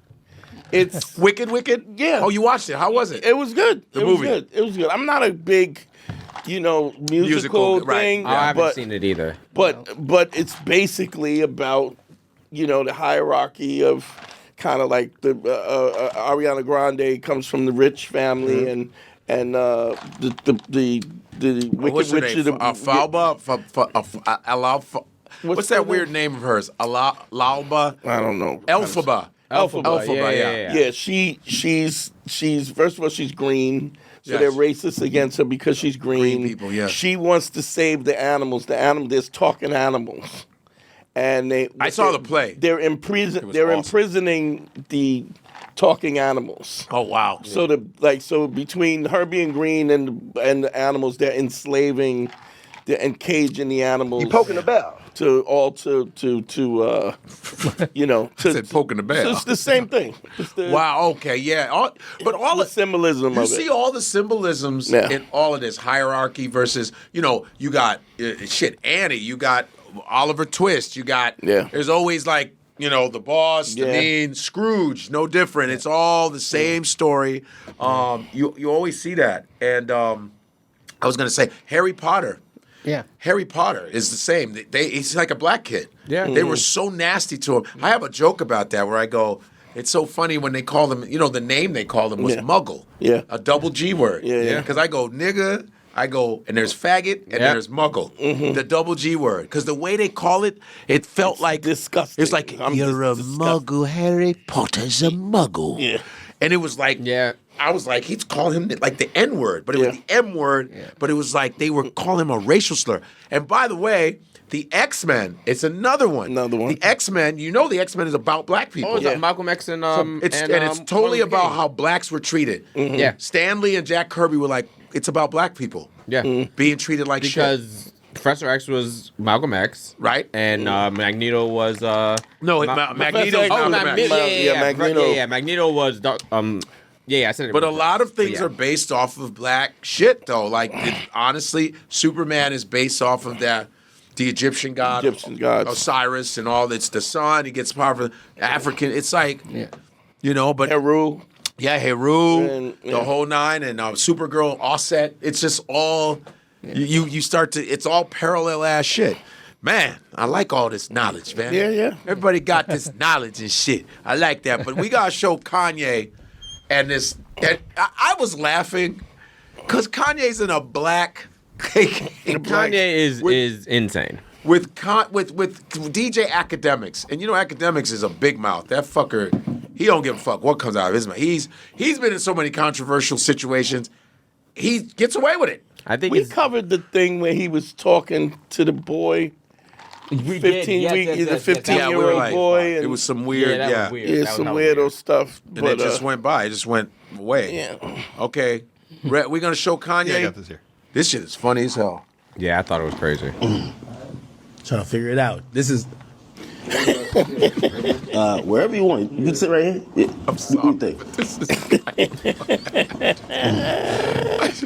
It's Wicked? Yeah. Oh, you watched it. How was it? It was good. The movie. It was good. I'm not a big, musical thing. Right. I haven't seen it either. But it's basically about, the hierarchy of kind of like the Ariana Grande comes from the rich family and the What's her name? Falba? What's that weird name of hers? Lauba? I don't know. Elphaba. Yeah. She's first of all, she's green. So Yes. they're racist against her because she's green. Green people, yeah. She wants to save the animals. There's talking animals. And I saw the play. They're awesome. imprisoning the talking animals. Oh wow! So between her being green and the animals, they're enslaving, and caging the animals. You poking the bell. To I said poking the bear. It's the same thing. Wow. Okay. Yeah. But all the symbolism you of see it. all the symbolisms in all of this hierarchy versus you got Annie, you got Oliver Twist, you got There's always like the boss, the mean Scrooge, no different. It's all the same story. You always see that, and I was gonna say Harry Potter. Yeah. Harry Potter is the same. He's like a black kid. Yeah. They were so nasty to him. I have a joke about that where I go, it's so funny when they call them, the name they called him was Muggle. Yeah. A double G word. Yeah. Because I go, nigga, and there's faggot, and there's Muggle. Mm-hmm. The double G word. Because the way they call it, it felt like disgusting. It's like, you're a Muggle, Harry Potter's a Muggle. Yeah. And it was like, I was like, he's calling him like the N word, but it was the M word, but it was like they were calling him a racial slur. And by the way, the X-Men, it's another one. The X-Men, the X-Men is about black people. Oh, it's Malcolm X and it's totally about how blacks were treated. Mm-hmm. Yeah. Stanley and Jack Kirby were like, it's about black people. Yeah. Being treated like shit. Because Professor X was Malcolm X. Right. And Magneto was Magneto's X- Malcolm X. Magneto. Magneto was Yeah, I said it. But a before. lot of things Yeah. are based off of black shit, though. Like, honestly, Superman is based off of the Egyptian god, Osiris, and all. It's the sun. He gets power from African. It's like, but Heru. Yeah, Heru, And, the whole nine, and Supergirl, Offset. It's just all you start to. It's all parallel ass shit. Man, I like all this knowledge, man. Yeah. Everybody got this knowledge and shit. I like that. But we gotta show Kanye and this. And I was laughing because Kanye's in a black. Kanye is insane. With DJ Academics, and Academics is a big mouth. That fucker, he don't give a fuck what comes out of his mouth. He's been in so many controversial situations. He gets away with it. I think we covered the thing where he was talking to the boy. We 15 did. week, Yes, the 15-year-old boy. It was some weird, that was weird. some weirdo stuff. And it just went by. It just went away. Yeah. Okay, we're gonna show Kanye. Yeah, I got this here. This shit is funny as hell. Yeah, I thought it was crazy. Trying to figure it out. This is wherever you want. You can sit right here. Yeah. I'm sorry. What do you think?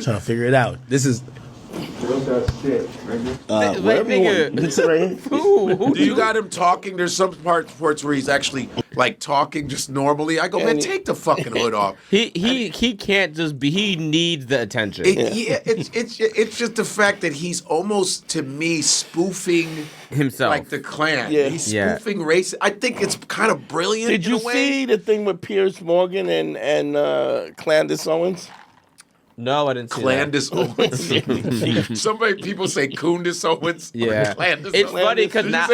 trying to figure it out. This is wherever you want. You can sit right here. Do you got him talking? There's some parts where he's actually like talking just normally. I go, man, take the fucking hood off. He can't just be. He needs the attention. It's just the fact that he's almost to me spoofing himself, like the Klan. Yeah. He's spoofing race. I think it's kind of brilliant. Did you see the thing with Piers Morgan and Clandis Owens? No, I didn't see Clandis Owens. Somebody people say Kundis Owens. Yeah, Clandis it's Owens. funny because now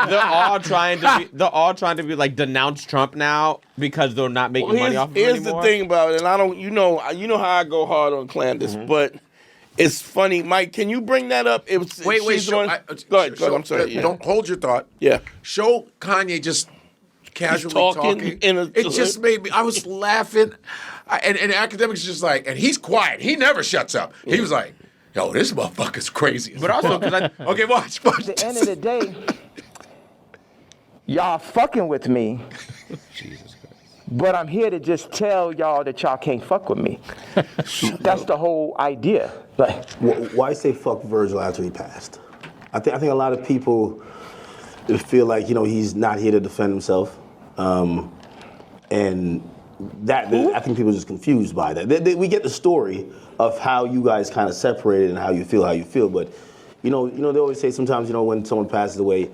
they're all trying to be like denounce Trump now because they're not making money off of him Here's anymore. the thing about it, and I don't, you know how I go hard on Clandis, but it's funny, Mike. Can you bring that up? It was Wait. Go ahead. I'm sorry. Don't hold your thought. Yeah. Show Kanye just casually talking. It just made me. I was laughing, and Academics just like, and he's quiet. He never shuts up. He was like, "Yo, this motherfucker's crazy." But also because okay, watch. At the end of the day, y'all fucking with me. Jesus Christ. But I'm here to just tell y'all that y'all can't fuck with me. That's the whole idea. Like, Why say fuck Virgil after he passed? I think a lot of people feel like he's not here to defend himself, and that I think people are just confused by that. We get the story of how you guys kind of separated and how you feel, but they always say sometimes when someone passes away,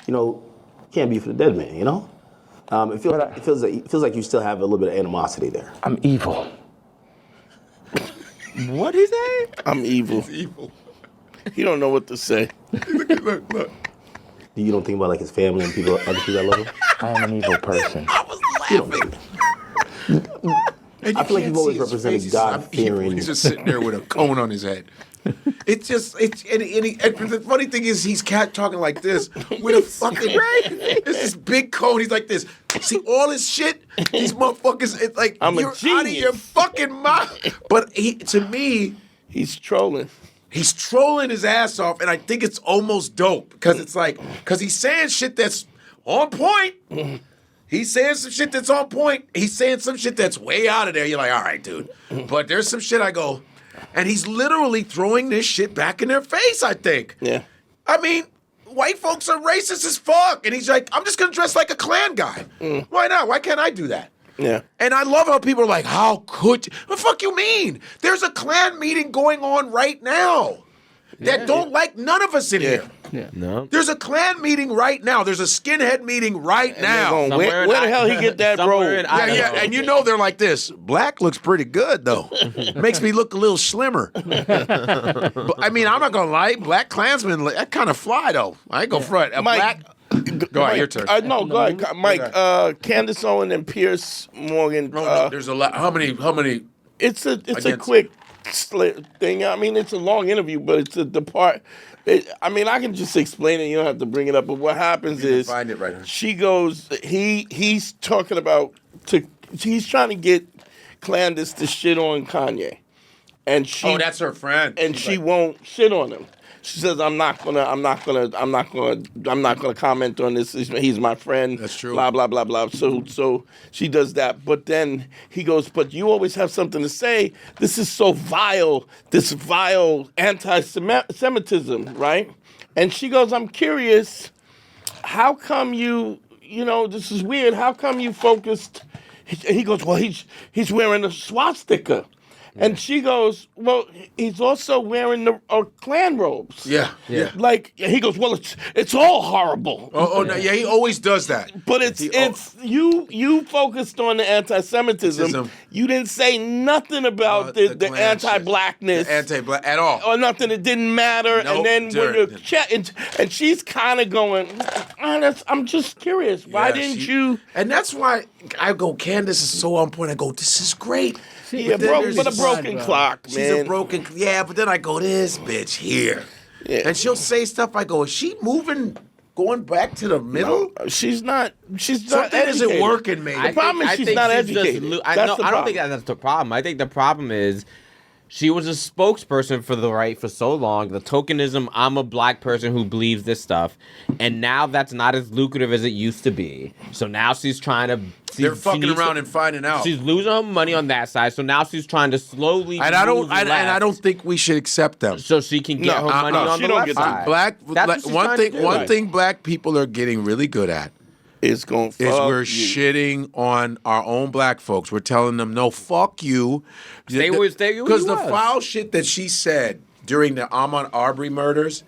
can't be for the dead man. It feels like you still have a little bit of animosity there. I'm evil. what is that? I'm evil. He's evil. He don't know what to say. Look. You don't think about like his family and other people that love him? I am an evil person. I was laughing. I feel like you've always represented God-fearing. He's just sitting there with a cone on his head. And the funny thing is he's talking like this with a fucking this big cone. He's like this. See all his shit? These motherfuckers, it's like you're out of your fucking mouth. But to me, he's trolling. He's trolling his ass off, and I think it's almost dope because it's like he's saying shit that's on point. He's saying some shit that's on point. He's saying some shit that's way out of there. You're like, all right, dude. But there's some shit I go, and he's literally throwing this shit back in their face, I think. Yeah. I mean, white folks are racist as fuck. And he's like, I'm just going to dress like a Klan guy. Why not? Why can't I do that? Yeah. And I love how people are like, how could you? What the fuck you mean? There's a Klan meeting going on right now that don't like none of us in here. Yeah. No. There's a Klan meeting right now. There's a skinhead meeting right now. Where the hell he get that robe? Yeah, and they're like this. Black looks pretty good though. Makes me look a little slimmer. But, I mean, I'm not gonna lie. Black Klansmen, that kind of fly though. I ain't gonna front. Go ahead, your turn. No, go ahead, Mike. Candace Owen and Piers Morgan. No, there's a lot. How many? It's a quick thing. I mean, it's a long interview, but it's the part. I mean, I can just explain it. You don't have to bring it up. But what happens is, find it right now. She goes. He's talking about he's trying to get Clandis to shit on Kanye, and that's her friend. and she won't shit on him. She says, I'm not gonna comment on this. He's my friend. That's true. Blah blah blah blah. So she does that. But then he goes, but you always have something to say. This is so vile. This vile anti-Semitism, right? And she goes, I'm curious. How come this is weird. How come you focused? He goes, well, he's wearing a swastika. And she goes, well, he's also wearing the Klan robes. Yeah. Like, he goes, well, it's all horrible. No, he always does that. But it's you focused on the anti-Semitism. You didn't say nothing about the anti-blackness. The anti-black at all. Or nothing. It didn't matter. Nope, and then when you're and she's kind of going, I'm just curious. Why didn't you? And that's why I go, Candace is so on point. I go, this is great. Yeah, but a broken clock, man. She's a broken, but then I go, this bitch here. Yeah. And she'll say stuff, I go, is she moving, going back to the middle? No, she's not Something educated. Isn't working, maybe. The problem is she's not educated. I don't think that's the problem. I think the problem is she was a spokesperson for the right for so long. The tokenism, I'm a black person who believes this stuff. And now that's not as lucrative as it used to be. So now she's trying to... They're fucking around and finding out. She's losing her money on that side. So now she's trying to slowly and I don't think we should accept them. So she can get her money on the left side. One thing black people are getting really good at is we're shitting on our own black folks. We're telling them, no, fuck you. Because the foul shit that she said during the Ahmaud Arbery murders,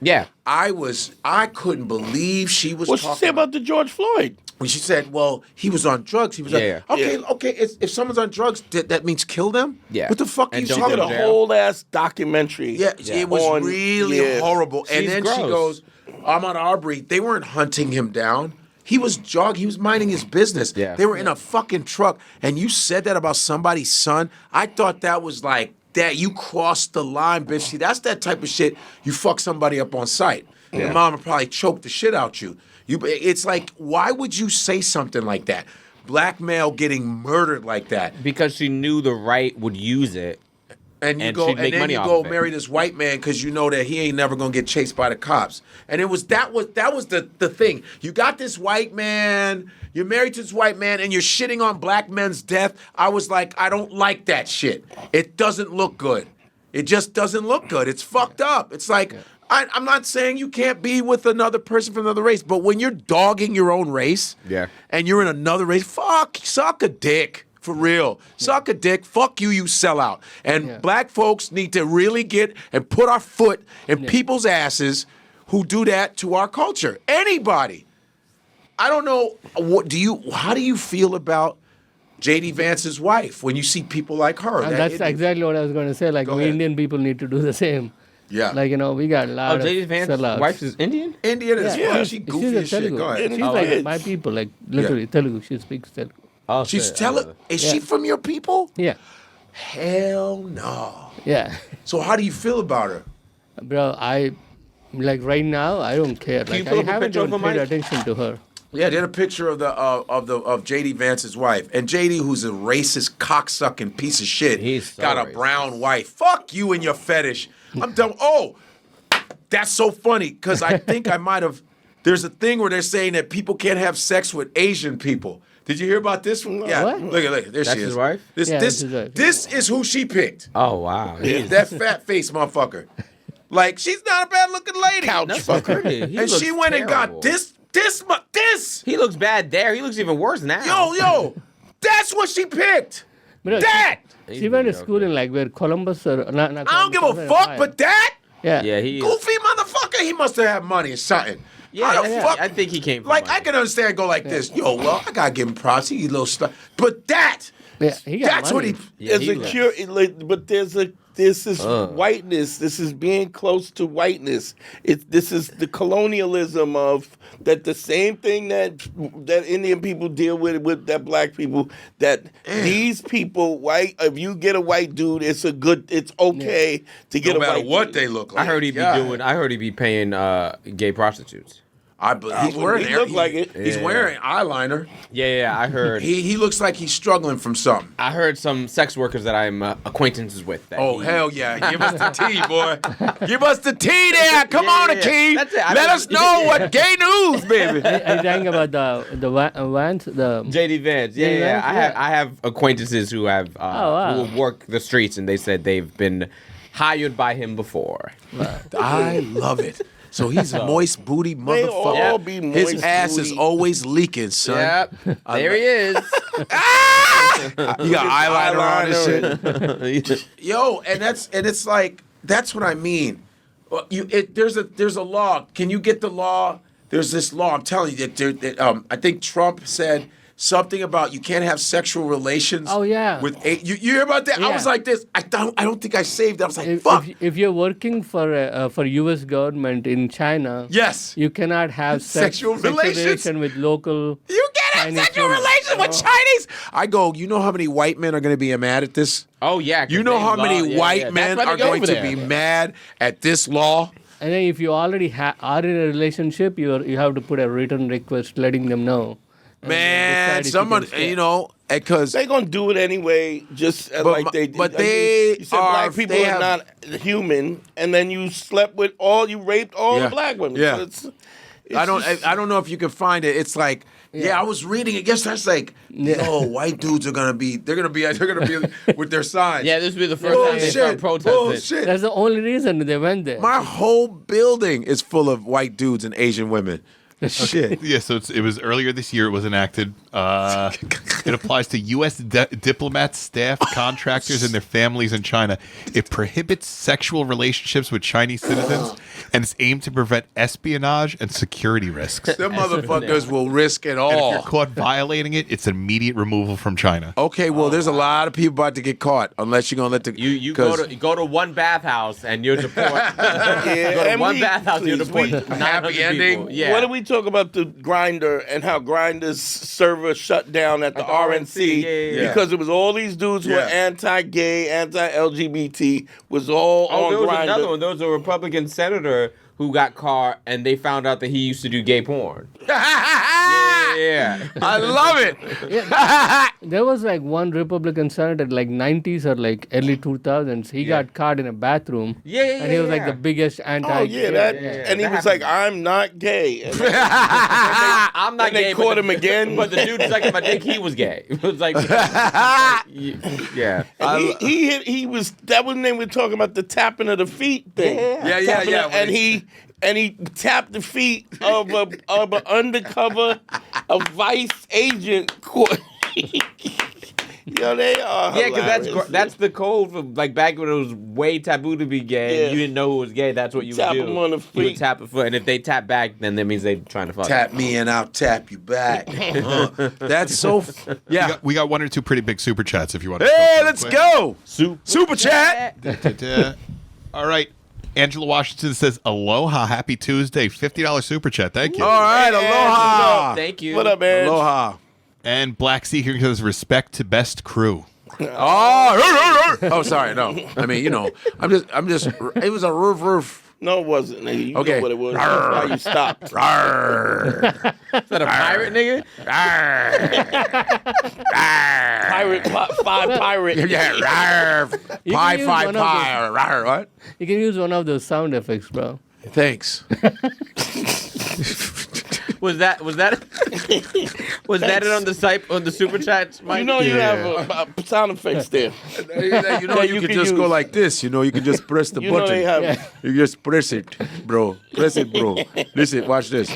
I couldn't believe she was talking. What'd she say about the George Floyd? When she said, well, he was on drugs. He was okay. If someone's on drugs, that means kill them? Yeah. What the fuck are you talking about? A whole ass documentary. Yeah, it was really horrible. And then she goes, Ahmaud Arbery, they weren't hunting him down. He was jogging. He was minding his business. Yeah. They were in a fucking truck. And you said that about somebody's son? I thought that was like, that you crossed the line, bitch. See, that's that type of shit. You fuck somebody up on sight. Yeah. Your mama probably choked the shit out you. It's like, why would you say something like that? Black male getting murdered like that. Because she knew the right would use it. And you go marry this white man because you know that he ain't never gonna get chased by the cops. And that was the thing. You got this white man, you're married to this white man, and you're shitting on black men's death. I was like, I don't like that shit. It doesn't look good. It just doesn't look good. It's fucked up. It's like, I'm not saying you can't be with another person from another race, but when you're dogging your own race, and you're in another race, suck a dick. For real. Suck a dick. Fuck you, you sellout. And black folks need to really get and put our foot in people's asses who do that to our culture. Anybody. I don't know. How do you feel about J.D. Vance's wife when you see people like her? That's exactly what I was going to say. Like, we Indian people need to do the same. Yeah. Like, we got a lot of J.D. Vance's wife is Indian? Indian as fuck. She goofy as shit. Go ahead. She's like my people, like literally Telugu. She speaks Telugu. Oh, she's Is she from your people? Yeah. Hell no. Yeah. So how do you feel about her? Bro, right now, I don't care. Like, I haven't even paid attention to her. Yeah, they had a picture of J.D. Vance's wife. And J.D., who's a racist, cocksucking piece of shit, got a brown wife. Fuck you and your fetish. I'm done. Oh, that's so funny, because I think I might have... There's a thing where they're saying that people can't have sex with Asian people. Did you hear about this one? Yeah. What? Look. There That's she is. His wife? This is who she picked. Oh, wow. That fat face motherfucker. Like, she's not a bad looking lady. Couch fucker. And she went and got this. He looks bad there. He looks even worse now. Yo. That's what she picked. That. She went to school in where Columbus or not I don't give a fuck, but that. Yeah. He goofy motherfucker. He must have had money or something. Fuck? I think he came from money. I can understand go like this. Yo, well, I gotta give him props. He a little stuff. But that. Yeah, he got that's money. what he. But this is whiteness. This is being close to whiteness. This is the colonialism of that. The same thing that Indian people deal with that black people. That these people white. If you get a white dude, it's okay to get a white. No matter what dude. they look like. I heard he'd be paying gay prostitutes. He's wearing he look like it. He's wearing eyeliner. Yeah, I heard. He looks like he's struggling from something. I heard some sex workers that I'm acquaintances with. Hell yeah! Give us the tea, boy. Give us the tea there. Come on, Akeem. That's it. Let us know what gay news, baby. Are you talking about the Vans? The JD Vance. Yeah. I have acquaintances who have who work the streets, and they said they've been hired by him before. I love it. So he's a moist booty motherfucker. They all be moist His ass booty. is always leaking, son. Yep. There he is. You got eyeliner on and shit. Yo, and it's like that's what I mean. There's a law. Can you get the law? There's this law. I'm telling you that I think Trump said something about you can't have sexual relations. Oh yeah. With you hear about that? Yeah. I was like this. I don't think I saved it. I was like, fuck. If you're working for U.S. government in China, yes, you cannot have sexual relations with local. You can't have sexual relations with Chinese. I go. You know how many white men are going to be mad at this? Oh yeah. You know how many white men are going to be mad at this law? And then if you already are in a relationship, you have to put a written request letting them know. Man, someone, because they're gonna do it anyway. Just like they did. But you said black people are not human, and then you slept with you raped all the black women. Yeah. So I don't know if you can find it. It's like, I was reading it. Yes, that's like, white dudes are gonna be with their signs. Yeah, this will be the first time they start protesting. Bullshit. That's the only reason they went there. My whole building is full of white dudes and Asian women. Shit. Yeah, so it was earlier this year. It was enacted. It applies to U.S. diplomats, staff, contractors, and their families in China. It prohibits sexual relationships with Chinese citizens, and it's aimed to prevent espionage and security risks. Them motherfuckers will risk it all. And if you're caught violating it, it's immediate removal from China. Okay, well, there's a lot of people about to get caught unless you're gonna let the you go to one bathhouse and you're deported. Go to one bathhouse and you're deported. Happy ending. Yeah. What do we talk about the Grindr and how Grindr's server shut down at the RNC because it was all these dudes who were anti-gay, anti-LGBT was all on there was Grindr. another one. There was a Republican senator who got caught, and they found out that he used to do gay porn. Yeah. I love it. There was like one Republican senator, like 90s or like early 2000s. He got caught in a bathroom. And he was like the biggest anti. And he was like, "I'm not gay." And I'm not and gay. They caught him again. But the dude sucking my dick, he was gay. It was like, yeah. And he was. That was when they were talking about the tapping of the feet thing. Yeah. And he tapped the feet of an undercover, Vice agent. Yo, they are. Yeah, because that's the code for like back when it was way taboo to be gay. And you didn't know who was gay. That's what you tap would do. Them on the feet. You would tap a foot, and if they tap back, then that means they're trying to fuck. Tap me and I'll tap you back. That's so. We got one or two pretty big super chats if you want. Hey, let's go. Super chat. All right. Angela Washington says, "Aloha, happy Tuesday, $50 super chat. Thank you." All right, aloha. Thank you. What up, man? Aloha. And Black Sea here says, "Respect to best crew." Oh, sorry, no. I mean, I'm just. It was a roof. No, it wasn't, nigga. You know what it was. That's why you stopped. Is that a pirate, nigga? Pirate. Yeah. Pie. What? You can use one of those sound effects, bro. Thanks. Was that it on the super chat, Mike? You know you have sound effects there. You can just go like this. You can just press the button. They have. You just press it, bro. Press it, bro. Listen, watch this.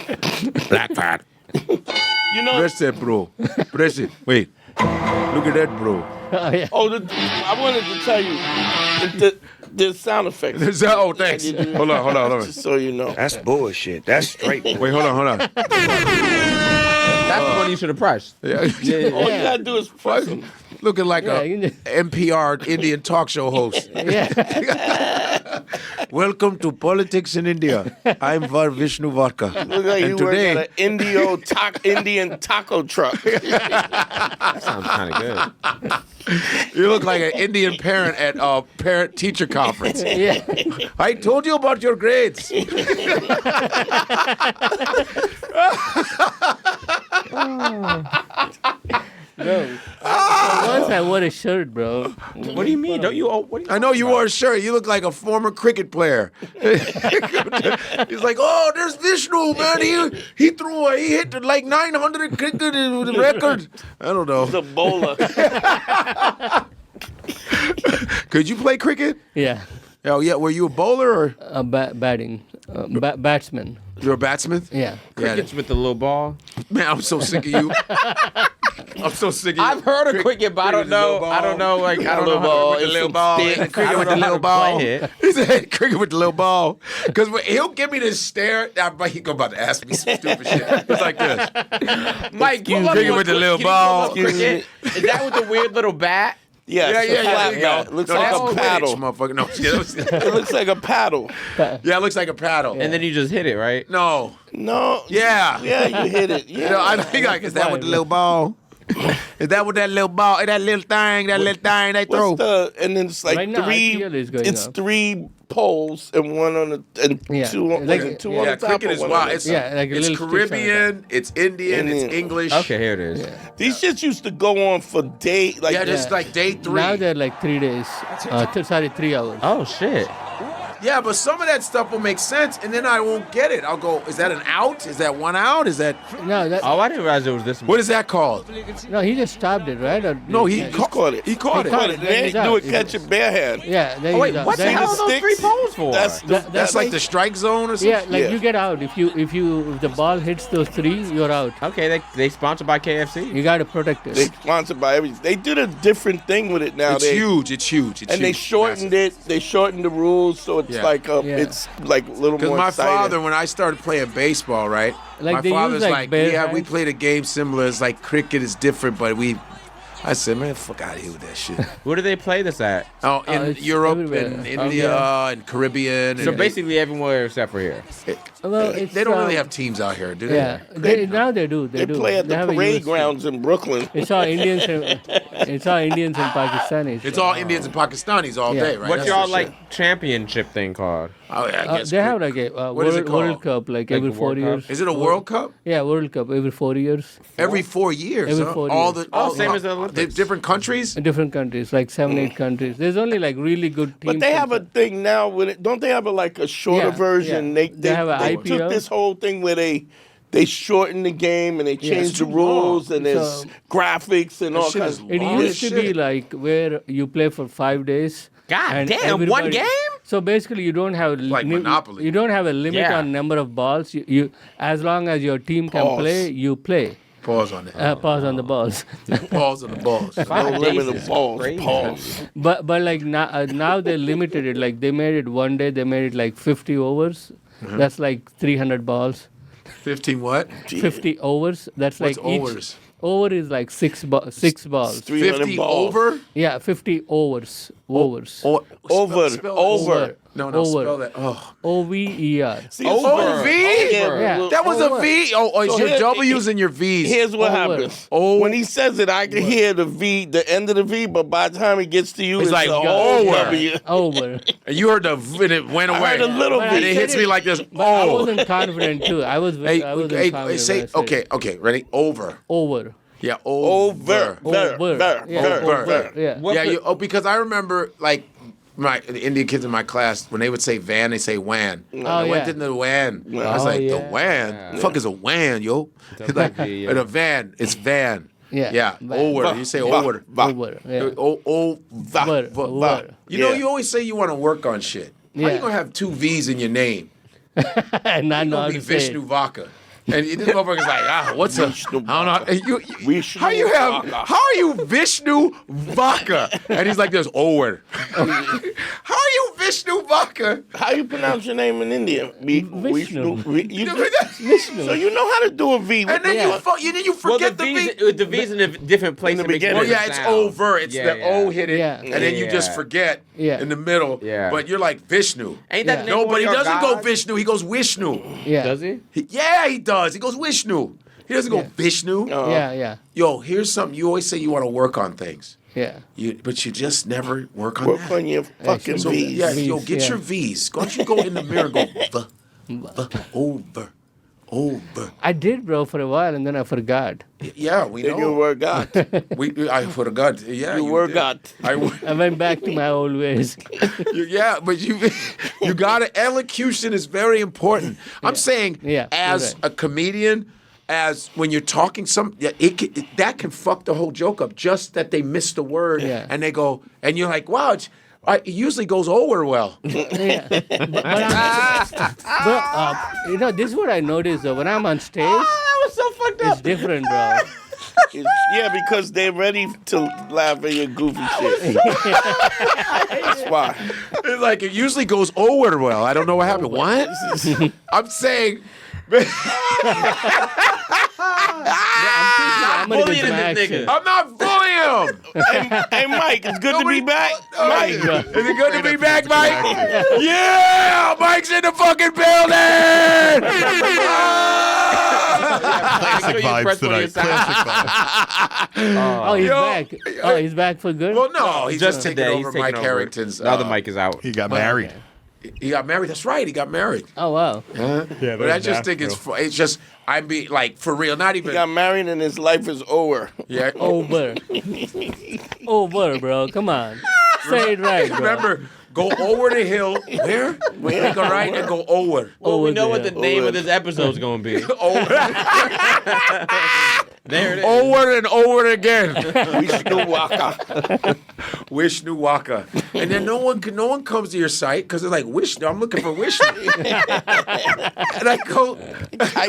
Black fat. Press it, bro. Press it. Wait. Look at that, bro. Yeah. I wanted to tell you the sound effects. Oh, thanks. Hold on. Just so you know. That's bullshit. That's straight. Wait, hold on. That's the one you should have pressed. All you gotta do is press them. Looking like a NPR Indian talk show host. Welcome to Politics in India. I'm Vishnu Vaka. Look like and you today, work at an Indian taco truck. That sounds kind of good. you look like an Indian parent at a parent-teacher conference. Yeah. I told you about your grades. No. Once I wore a shirt, bro. What do you mean? Don't you? What do you I know you wore a shirt. You look like a former cricket player. He's like, oh, there's Vishnu, man. He hit like 900 cricket record. I don't know. The bowler. Could you play cricket? Yeah. Oh yeah. Were you a bowler or Batting. Batsman. you're a batsman? Yeah. Cricket's with the little ball. Man, I'm so sick of you. I'm so sick of you. I've heard of cricket, but I don't know. I don't know. Like I don't know how with the little ball. Cricket with the little ball. He said cricket with the little ball. Because he'll give me this stare. He's about to ask me some stupid shit. It's like this. Mike, pull up cricket one with the quick- little can you pull up ball. cricket? Is that with the weird little bat? Yes, Yeah. It looks like that's a paddle. motherfucker. No, It looks like a paddle. yeah, it looks like a paddle. And then you just hit it, right? No. No. Yeah. Yeah, you hit it. Yeah. You know, I think like, is that with the little ball? Is that with that little ball? That little thing they throw? And then it's like Right now, three. IPL is going It's up. 3 poles and one on the and Yeah. two on Like- two Yeah, on the top. cricket or is one wild. on the It's, Yeah, like a it's little sticks on Caribbean, it's Indian, it's Indian. English. Okay, here it is. These shits used to go on for days. Like Yeah, just like day 3. Now they're like 3 days. 3 hours. Oh shit! Yeah, but some of that stuff will make sense, and then I won't get it. I'll go, is that an out? Is that 1 out? Is that... No, that, Oh, I didn't realize it was this. What is that called? no, he just stopped it, right? Or No, he yeah, caught it. He caught it. caught it. they ain't Then do he's it out. catch it barehanded. Yeah. Then Oh wait, he's out. what the Then hell he's- are those sticks? 3 poles for? That's like the strike zone or something? Yeah, like Yeah. you get out if the ball hits those 3, you're out. Okay, they sponsored by KFC. You got to protect it. They sponsored by everything. They did a different thing with it now. It's huge. It's huge. It's And they huge. shortened it. They shortened the rules, so it's Yeah. like Yeah. it's like a little Because more my exciting. father, when I started playing baseball, right? Like my they use, father's like, like, bare we hands? played a game similar. It's like cricket is different, but I said, man, fuck out of here with that shit. Where do they play this at? Oh, in it's Europe everywhere. and India and Caribbean. So and basically everywhere except for here. Well, it's, they don't really have teams out here, do they? Yeah, now they do. They do. play at They the have a parade US team. grounds in Brooklyn. It's all Indians and Pakistanis. It's all Indians and Pakistanis all Yeah. day, right? What's That's y'all the like shit. championship thing called? Oh, yeah, I guess They have cricket. like a What is it World called? Cup, like Like every the 4 World years. Cup? Is it a World Cup? Yeah, World Cup every 4 years. Every 4 years. Every huh? 4 All years. the all same as the Olympics. different countries. In different countries, like 7-8 countries. There's only like really good teams. But they have a thing now with it. Don't they have like a shorter Yeah, version? yeah. They They have a they IPL. took this whole thing where they shortened the game and they changed the too rules long. and there's So- graphics and That all shit kinds. is It long used as to be shit. like where you play for 5 days. God and damn, one everybody- game? So basically, you don't have Like Monopoly. You don't have a limit Yeah. on number of balls. You as long as your team can Pause. play, you play. Pause on that. Pause on the balls. Pause on the balls. No 5 limit days of is balls. crazy. Pause. But like now they limited it. Like they made it one day. They made it like 50 overs. Mm-hmm. That's like 300 balls. 15 what? 50 overs. That's What's like each overs? over is like six balls. 300 50 balls. over? Yeah, 50 overs. Overs. Over. Spell Over. No, Over. spell that. Oh. OVER. See, Over. V? Yeah. That was a V? Oh, it's So your here- W's and your V's. Here's what Over. happens. Oh. When he says it, I can hear the V, the end of the V, but by the time it gets to you, It's like, a over. W. Over. And you heard the V and it went away. heard a little But bit. And it hits me like this. But I Oh. wasn't confident too. I wasn't confident. Say, when I said okay, ready? Over. Over. Yeah, Over. over. Over. Yeah. Over. Yeah. Yeah, because I remember, like, the Indian kids in my class, when they would say van, they say wan. I went yeah. in the van. I was Oh, like, the yeah. wan? The fuck is a wan, yo? It's like, W, yeah. in a van, it's van. Yeah. Yeah, Van. over. You say over. Over. Yeah. Over. You know, Yeah. you always say you want to work on shit. How Yeah. you gonna have 2 V's in your name? And I know how You're gonna be to say Vishnu it. Vaka. And this motherfucker's like, what's a? I don't know. Vishnu How are you Vishnu Vaka? And he's like this, Ober. How are you Vishnu Vaka? How you pronounce your name in India? Vishnu. Vishnu. So you know how to do a V. And then you forget the V. The V's in a different place. In the beginning. Oh yeah, it's over. It's the O hit it, Yeah. and then you just forget in the middle. Yeah. But you're like Vishnu. Ain't that No, but he your doesn't go God? Vishnu. He goes Vishnu. Yeah. Does he? Yeah, he does. He goes Vishnu. He doesn't go Vishnu. Yeah. Yo, here's something. You always say you want to work on things. Yeah. But you just never work on Work that. on your fucking So, V's. yeah, V's, yo, get yeah. your V's. Why don't you go in the mirror and go, over. I did, bro, for a while, and then I forgot. Yeah, we Then you know. were God. I forgot. Yeah, You were did. God. I went back to my old ways. But you got to, elocution is very important. I'm saying, Yeah, as you're right. a comedian, as when you're talking, that can fuck the whole joke up. Just that they missed the word, and they go, and you're like, wow, it usually goes over well. Yeah. But this is what I noticed though. When I'm on stage, That was so fucked up. it's different, bro. Yeah, because they're ready to laugh at your goofy shit. That's why. It's like it usually goes over well. I don't know what happened. What? I'm saying. I'm gonna bullying get my this action. nigga. I'm not bullying him. Hey, Mike, it's good to be back. Mike. Is it good to be back, Mike? Yeah, Mike's in the fucking building. Classic vibes tonight. Classic vibes. Oh, he's back. Oh, he's back for good? Well, no, he's just taking today. over He's Mike taking over. Harrington's. The other mic is out. He got married. He got married. That's right. He got married. Oh, wow. Yeah, But I just think it's just, I mean, like, for real, not He even. got married and his life is over. Yeah. Ober. Ober, bro. Come on. Say it right, bro. Remember, go over the hill. Where? Take a right and go over. Well, we Over know what there. the name of this episode's gonna be. There it is. Over and over again. Vishnu Waka. Vishnu Waka. And then no one comes to your site because they're like, Vishnu, I'm looking for Vishnu. And I go,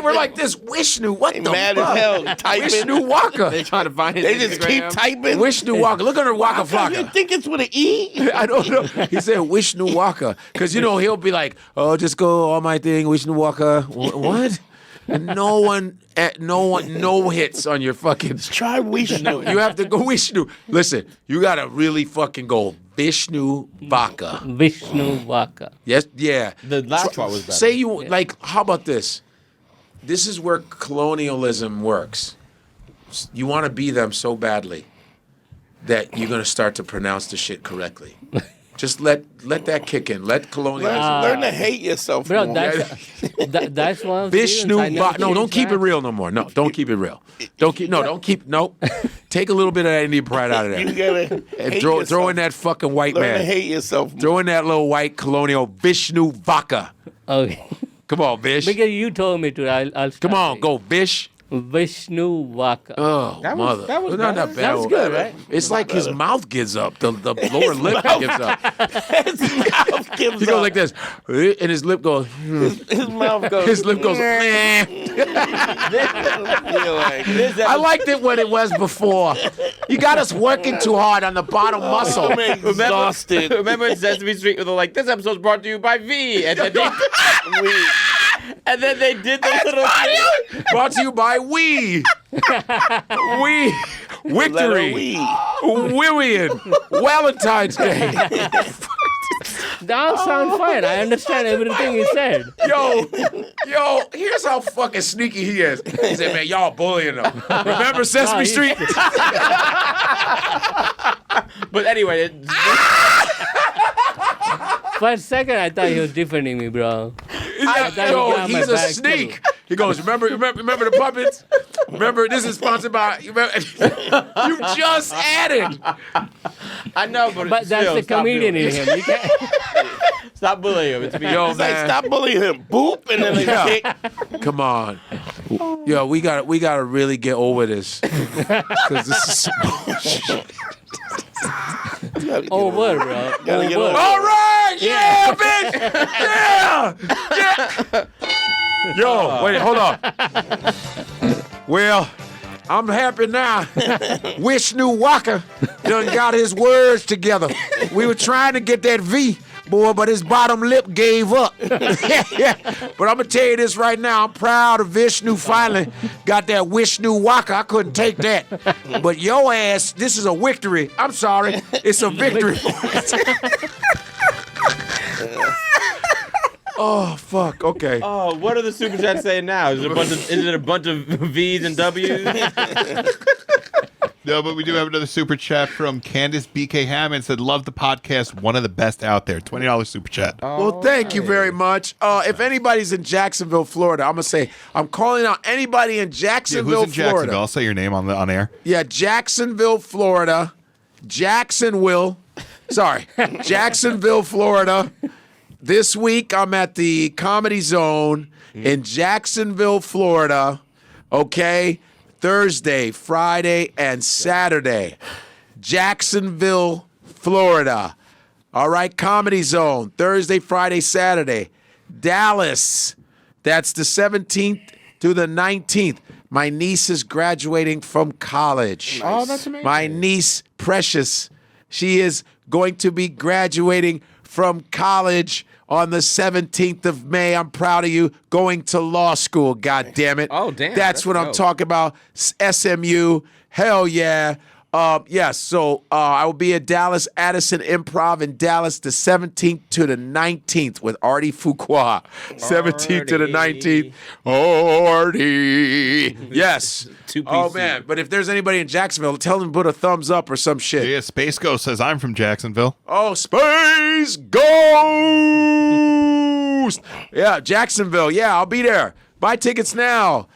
we're like this, Vishnu, what the Mad fuck? as hell. Typing. Vishnu Waka. They trying to find his They just keep Instagram. typing. Vishnu Waka. Look under Waka You Flocka. think it's with an E? I don't know. He said Vishnu Waka. Because, he'll be like, oh, just go on my thing, Vishnu Waka. What? And no hits on your fucking. Try Vishnu. You have to go Vishnu. Listen, you gotta really fucking go Vishnu Vaka. Vishnu Vaka. Yes, yeah. The last part was better. Say you like. How about this? This is where colonialism works. You want to be them so badly that you're gonna start to pronounce the shit correctly. Just let that kick in. Let colonialism. Learn to hate yourself Bro, more. that's one of the Vishnu reasons I never No, don't keep it changed real no more. No, don't keep it real. Don't keep. Nope. Take a little bit of that Indian pride out of You there. gotta And hate throw yourself. in that fucking white Learn to man. hate yourself more. Throw in that little white colonial Vishnu Vaka. that. Okay. Come on, Vish. Because you told me to. I'll start Come on, saying. go Vish. Vishnu Vaka. Oh, That was- mother. that was not better. that bad. That's good, right? It's like his mouth gives up. The lower lip gives up. His mouth gives He goes up. like this, and his lip goes. His mouth goes. His lip goes. "Meh." You're like, I liked it when it was before. You got us working too hard on the bottom muscle. I'm exhausted. Remember in Sesame Street where they're like, this episode's brought to you by V. And then they did the little Brought to you by We. We. Victory. William. Valentine's Day. That all sound fine. I understand everything you said. Yo, here's how fucking sneaky he is. He said, man, y'all bullying him. Remember Sesame Street? But anyway, For a second, I thought he was defending me, bro. thought you Yo, got my he's a back, sneak. He goes, remember the puppets? Remember, this is sponsored by. You just added. I know, but But that's still, the stop comedian doing in it. him. You can't. Stop bullying him. It's me. Yo, It's like, man. stop bullying him. Boop, and then they kick. Come on. Yo, we gotta really get over this. Because this is some bullshit. Over, bro. Gotta get Over. over. All right! Yeah, bitch! Yeah! Yo, wait, hold on. Well, I'm happy now. Vishnu Vaka done got his words together. We were trying to get that V, boy, but his bottom lip gave up. But I'm going to tell you this right now. I'm proud of Vishnu finally got that Vishnu Vaka. I couldn't take that. But your ass, this is a victory. I'm sorry. It's a victory. Oh, fuck. Okay. Oh, what are the super chats saying now? Is it a bunch of V's and W's? No, but we do have another super chat from Candace BK Hammond. Said, love the podcast. One of the best out there. $20 super chat. Well, thank you very much. If anybody's in Jacksonville, Florida, I'm going to say, I'm calling out anybody in Jacksonville, who's in Jacksonville? Florida. I'll say your name on air. Yeah, Jacksonville, Florida. Jacksonville, Florida. This week, I'm at the Comedy Zone in Jacksonville, Florida. Okay? Thursday, Friday, and Saturday. Jacksonville, Florida. All right, Comedy Zone. Thursday, Friday, Saturday. Dallas. That's the 17th to the 19th. My niece is graduating from college. Oh, that's amazing. My niece, Precious, she is going to be graduating from college on the 17th of May. I'm proud of you. Going to law school, God damn it. Oh, damn. That's what I'm dope. talking about. SMU. Hell yeah. Yes, so I will be at Dallas Addison Improv in Dallas the 17th to the 19th with Artie Fuqua. 17th to the 19th. Artie. Yes. Oh, man. But if there's anybody in Jacksonville, tell them to put a thumbs up or some shit. Yeah, Space Ghost says, I'm from Jacksonville. Oh, Space Ghost. Yeah, Jacksonville. Yeah, I'll be there. Buy tickets now.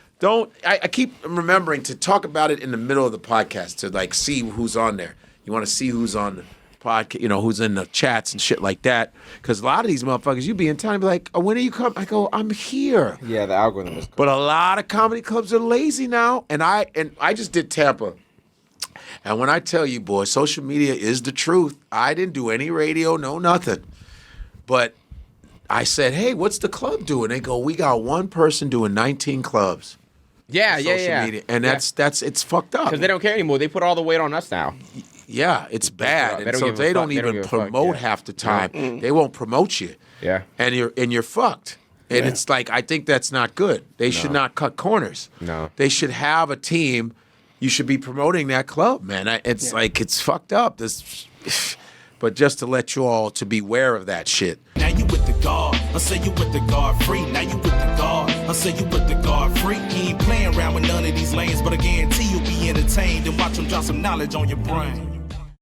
I keep remembering to talk about it in the middle of the podcast to like see who's on there. You want to see who's on the podcast, you know, who's in the chats and shit like that. Because a lot of these motherfuckers, you be in town and be like, oh, when are you coming? I go, I'm here. Yeah, the algorithm is cool. But a lot of comedy clubs are lazy now. And I just did Tampa. And when I tell you, boy, social media is the truth. I didn't do any radio, no nothing. But I said, hey, what's the club doing? They go, we got one person doing 19 clubs. Yeah. Media. And it's fucked up. Because they don't care anymore. They put all the weight on us now. Yeah, it's bad. They And don't so give a they fuck. don't They don't even give a fuck, promote yeah. half the time. They won't promote you. Yeah. And you're fucked. And it's like, I think that's not good. They should not cut corners. No. They should have a team. You should be promoting that club, man. It's like, it's fucked up. But just to let you all to be aware of that shit. Now you with the God, I say you with the Godfrey. Now you with the God, I say you with the Godfrey. He ain't playing around with none of these lanes, but I guarantee you'll be entertained and watch him drop some knowledge on your brain.